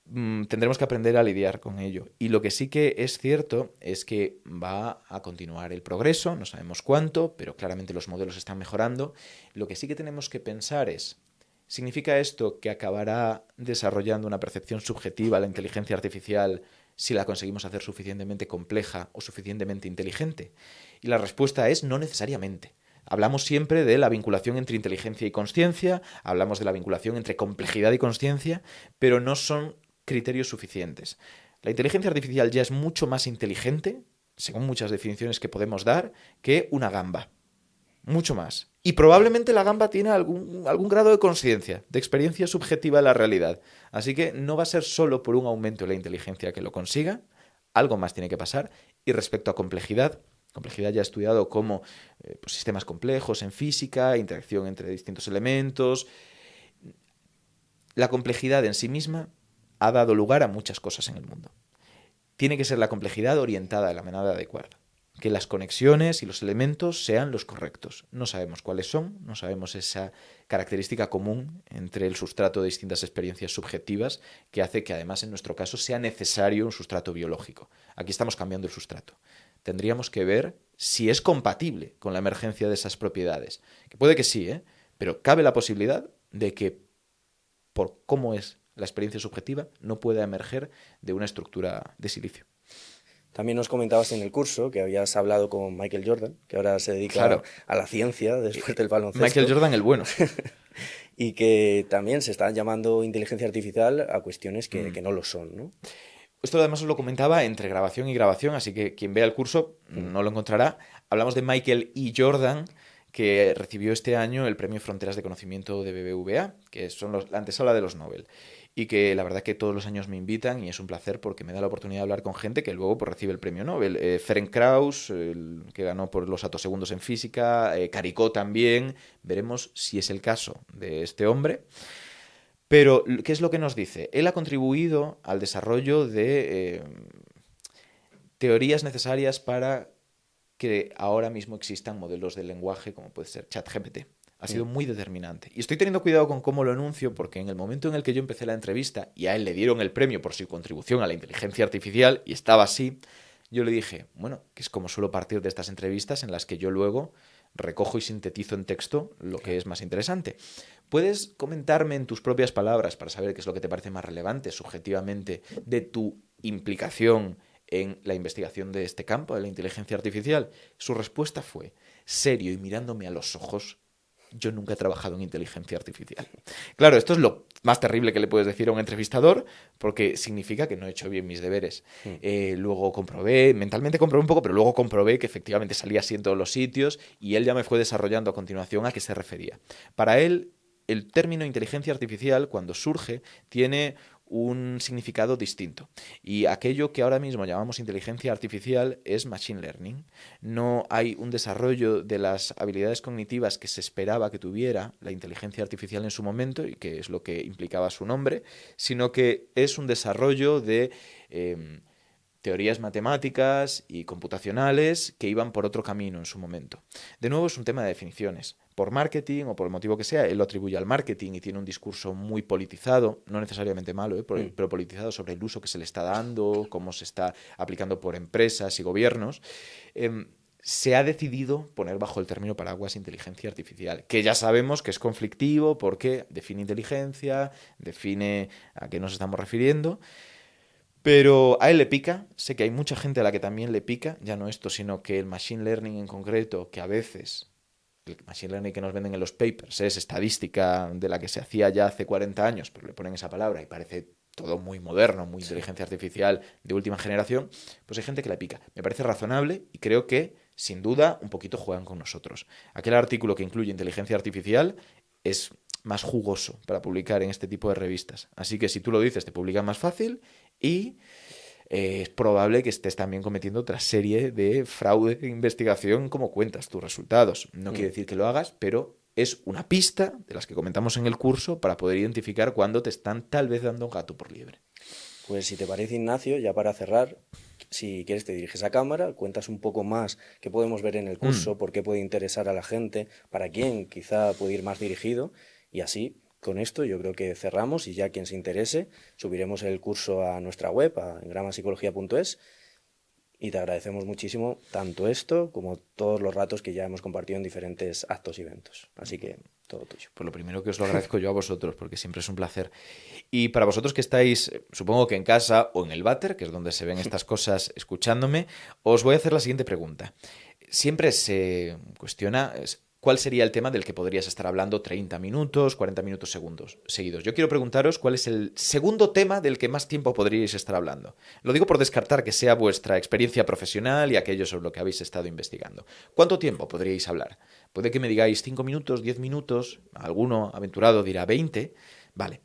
Tendremos que aprender a lidiar con ello. Y lo que sí que es cierto es que va a continuar el progreso, no sabemos cuánto, pero claramente los modelos están mejorando. Lo que sí que tenemos que pensar es, ¿significa esto que acabará desarrollando una percepción subjetiva la inteligencia artificial si la conseguimos hacer suficientemente compleja o suficientemente inteligente? Y la respuesta es no necesariamente. Hablamos siempre de la vinculación entre inteligencia y consciencia, hablamos de la vinculación entre complejidad y consciencia, pero no son criterios suficientes. La inteligencia artificial ya es mucho más inteligente, según muchas definiciones que podemos dar, que una gamba. Mucho más. Y probablemente la gamba tiene algún grado de consciencia, de experiencia subjetiva de la realidad. Así que no va a ser solo por un aumento de la inteligencia que lo consiga, algo más tiene que pasar. Y respecto a complejidad ya he estudiado como pues, sistemas complejos en física, interacción entre distintos elementos. La complejidad en sí misma ha dado lugar a muchas cosas en el mundo. Tiene que ser la complejidad orientada de la manera adecuada. Que las conexiones y los elementos sean los correctos. No sabemos cuáles son, no sabemos esa característica común entre el sustrato de distintas experiencias subjetivas que hace que además en nuestro caso sea necesario un sustrato biológico. Aquí estamos cambiando el sustrato. Tendríamos que ver si es compatible con la emergencia de esas propiedades. Que puede que sí, pero cabe la posibilidad de que por cómo es la experiencia subjetiva no pueda emerger de una estructura de silicio. También nos comentabas en el curso que habías hablado con Michael Jordan, que ahora se dedica a la ciencia después del baloncesto. Michael Jordan el bueno. Y que también se están llamando inteligencia artificial a cuestiones que no lo son, ¿no? Esto además os lo comentaba entre grabación y grabación, así que quien vea el curso no lo encontrará. Hablamos de Michael E. Jordan, que recibió este año el Premio Fronteras de Conocimiento de BBVA, que son la antesala de los Nobel. Y que la verdad que todos los años me invitan y es un placer porque me da la oportunidad de hablar con gente que luego pues, recibe el premio Nobel. Ferenc Krauss, que ganó por los atosegundos en física, Caricó también. Veremos si es el caso de este hombre. Pero, ¿qué es lo que nos dice? Él ha contribuido al desarrollo de teorías necesarias para que ahora mismo existan modelos de lenguaje como puede ser ChatGPT. Ha sido muy determinante. Y estoy teniendo cuidado con cómo lo anuncio porque en el momento en el que yo empecé la entrevista y a él le dieron el premio por su contribución a la inteligencia artificial y estaba así, yo le dije, bueno, que es como suelo partir de estas entrevistas en las que yo luego recojo y sintetizo en texto lo que es más interesante. ¿Puedes comentarme en tus propias palabras para saber qué es lo que te parece más relevante subjetivamente de tu implicación en la investigación de este campo, de la inteligencia artificial? Su respuesta fue, serio y mirándome a los ojos, yo nunca he trabajado en inteligencia artificial. Claro, esto es lo más terrible que le puedes decir a un entrevistador porque significa que no he hecho bien mis deberes. Luego mentalmente comprobé un poco, pero luego comprobé que efectivamente salía así en todos los sitios y él ya me fue desarrollando a continuación a qué se refería. Para él, el término inteligencia artificial, cuando surge, tiene un significado distinto. Y aquello que ahora mismo llamamos inteligencia artificial es machine learning. No hay un desarrollo de las habilidades cognitivas que se esperaba que tuviera la inteligencia artificial en su momento, y que es lo que implicaba su nombre, sino que es un desarrollo de teorías matemáticas y computacionales que iban por otro camino en su momento. De nuevo, es un tema de definiciones. Por marketing o por el motivo que sea, él lo atribuye al marketing y tiene un discurso muy politizado, no necesariamente malo, pero politizado sobre el uso que se le está dando, cómo se está aplicando por empresas y gobiernos. Se ha decidido poner bajo el término paraguas inteligencia artificial, que ya sabemos que es conflictivo porque define inteligencia, define a qué nos estamos refiriendo. Pero a él le pica, sé que hay mucha gente a la que también le pica, ya no esto, sino que el machine learning en concreto, que a veces el machine learning que nos venden en los papers es estadística de la que se hacía ya hace 40 años, pero le ponen esa palabra y parece todo muy moderno, muy inteligencia artificial de última generación, pues hay gente que le pica. Me parece razonable y creo que, sin duda, un poquito juegan con nosotros. Aquel artículo que incluye inteligencia artificial es más jugoso para publicar en este tipo de revistas. Así que si tú lo dices, te publican más fácil y es probable que estés también cometiendo otra serie de fraude de investigación como cuentas tus resultados. No quiere decir que lo hagas, pero es una pista de las que comentamos en el curso para poder identificar cuándo te están tal vez dando un gato por liebre. Pues si te parece, Ignacio, ya para cerrar, si quieres te diriges a cámara, cuentas un poco más qué podemos ver en el curso, por qué puede interesar a la gente, para quién quizá puede ir más dirigido, y así, con esto yo creo que cerramos y ya quien se interese, subiremos el curso a nuestra web, a engramapsicología.es, y te agradecemos muchísimo tanto esto como todos los ratos que ya hemos compartido en diferentes actos y eventos. Así que todo tuyo. Pues lo primero que os lo agradezco yo a vosotros, porque siempre es un placer. Y para vosotros que estáis, supongo que en casa o en el váter, que es donde se ven estas cosas escuchándome, os voy a hacer la siguiente pregunta. Siempre se cuestiona cuál sería el tema del que podrías estar hablando 30 minutos, 40 minutos seguidos. Yo quiero preguntaros cuál es el segundo tema del que más tiempo podríais estar hablando. Lo digo por descartar que sea vuestra experiencia profesional y aquello sobre lo que habéis estado investigando. ¿Cuánto tiempo podríais hablar? Puede que me digáis 5 minutos, 10 minutos, alguno aventurado dirá 20. Vale.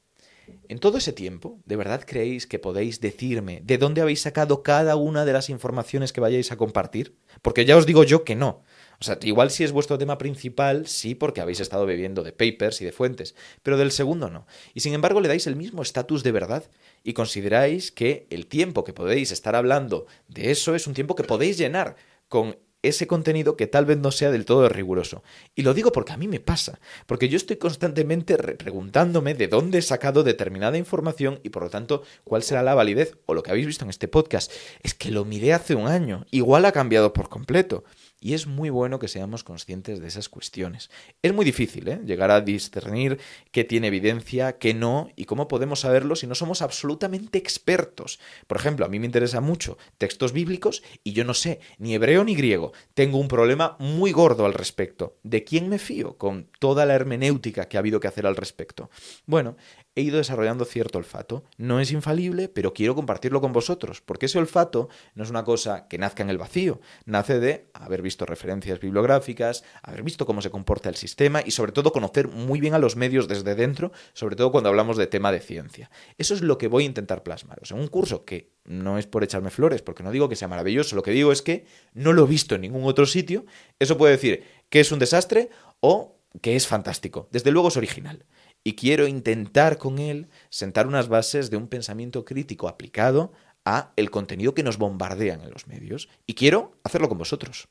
En todo ese tiempo, ¿de verdad creéis que podéis decirme de dónde habéis sacado cada una de las informaciones que vayáis a compartir? Porque ya os digo yo que no. O sea, igual si es vuestro tema principal, sí, porque habéis estado bebiendo de papers y de fuentes, pero del segundo no. Y sin embargo le dais el mismo estatus de verdad y consideráis que el tiempo que podéis estar hablando de eso es un tiempo que podéis llenar con ese contenido que tal vez no sea del todo riguroso. Y lo digo porque a mí me pasa, porque yo estoy constantemente preguntándome de dónde he sacado determinada información y por lo tanto cuál será la validez, o lo que habéis visto en este podcast. Es que lo miré hace un año, igual ha cambiado por completo. Y es muy bueno que seamos conscientes de esas cuestiones. Es muy difícil, llegar a discernir qué tiene evidencia, qué no, y cómo podemos saberlo si no somos absolutamente expertos. Por ejemplo, a mí me interesa mucho textos bíblicos y yo no sé ni hebreo ni griego. Tengo un problema muy gordo al respecto. ¿De quién me fío con toda la hermenéutica que ha habido que hacer al respecto? Bueno, he ido desarrollando cierto olfato. No es infalible, pero quiero compartirlo con vosotros, porque ese olfato no es una cosa que nazca en el vacío, nace de haber visto referencias bibliográficas, haber visto cómo se comporta el sistema y sobre todo conocer muy bien a los medios desde dentro, sobre todo cuando hablamos de tema de ciencia. Eso es lo que voy a intentar plasmaros en un curso que no es por echarme flores, porque no digo que sea maravilloso, lo que digo es que no lo he visto en ningún otro sitio. Eso puede decir que es un desastre o que es fantástico. Desde luego es original. Y quiero intentar con él sentar unas bases de un pensamiento crítico aplicado a el contenido que nos bombardean en los medios. Y quiero hacerlo con vosotros.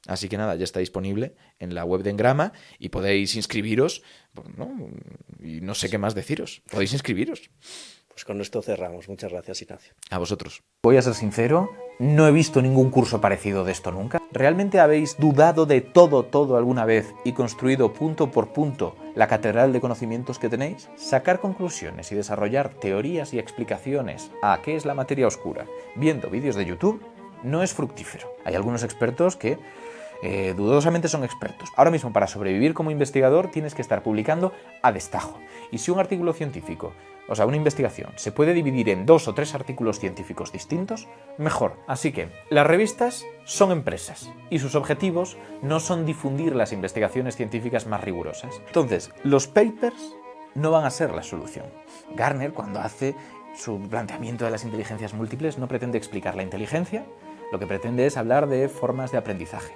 Así que nada, ya está disponible en la web de Engrama y podéis inscribiros, ¿no? Y no sé qué más deciros. Podéis inscribiros. Pues con esto cerramos. Muchas gracias, Ignacio. A vosotros. Voy a ser sincero, no he visto ningún curso parecido de esto nunca. ¿Realmente habéis dudado de todo alguna vez y construido punto por punto la catedral de conocimientos que tenéis? Sacar conclusiones y desarrollar teorías y explicaciones a qué es la materia oscura viendo vídeos de YouTube no es fructífero. Hay algunos expertos que dudosamente son expertos. Ahora mismo, para sobrevivir como investigador, tienes que estar publicando a destajo. Y si un artículo científico, o sea, una investigación, se puede dividir en 2 o 3 artículos científicos distintos, mejor. Así que las revistas son empresas y sus objetivos no son difundir las investigaciones científicas más rigurosas. Entonces, los papers no van a ser la solución. Garner, cuando hace Su planteamiento de las inteligencias múltiples no pretende explicar la inteligencia, lo que pretende es hablar de formas de aprendizaje.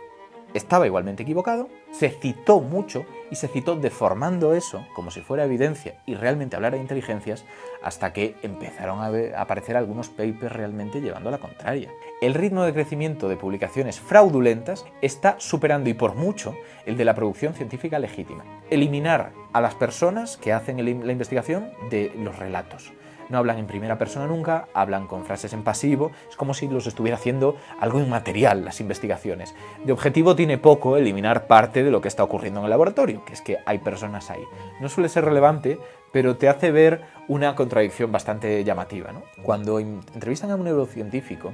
Estaba igualmente equivocado, se citó mucho y se citó deformando eso como si fuera evidencia y realmente hablar de inteligencias hasta que empezaron a aparecer algunos papers realmente llevando a la contraria. El ritmo de crecimiento de publicaciones fraudulentas está superando y por mucho el de la producción científica legítima. Eliminar a las personas que hacen la investigación de los relatos. No hablan en primera persona nunca, hablan con frases en pasivo, es como si los estuviera haciendo algo inmaterial las investigaciones. De objetivo tiene poco eliminar parte de lo que está ocurriendo en el laboratorio, que es que hay personas ahí. No suele ser relevante, pero te hace ver una contradicción bastante llamativa, ¿no? Cuando entrevistan a un neurocientífico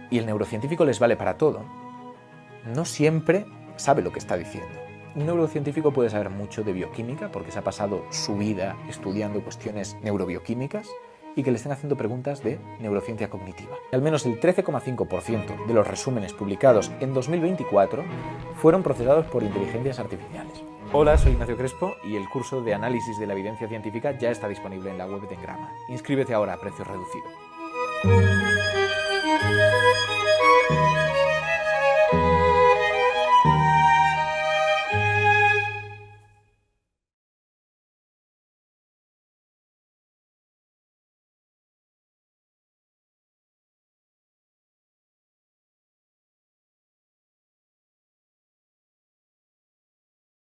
y el neurocientífico les vale para todo, no siempre sabe lo que está diciendo. Un neurocientífico puede saber mucho de bioquímica porque se ha pasado su vida estudiando cuestiones neurobioquímicas, y que le estén haciendo preguntas de neurociencia cognitiva. Al menos el 13,5% de los resúmenes publicados en 2024 fueron procesados por inteligencias artificiales. Hola, soy Ignacio Crespo y el curso de análisis de la evidencia científica ya está disponible en la web de Engrama. Inscríbete ahora a precio reducido.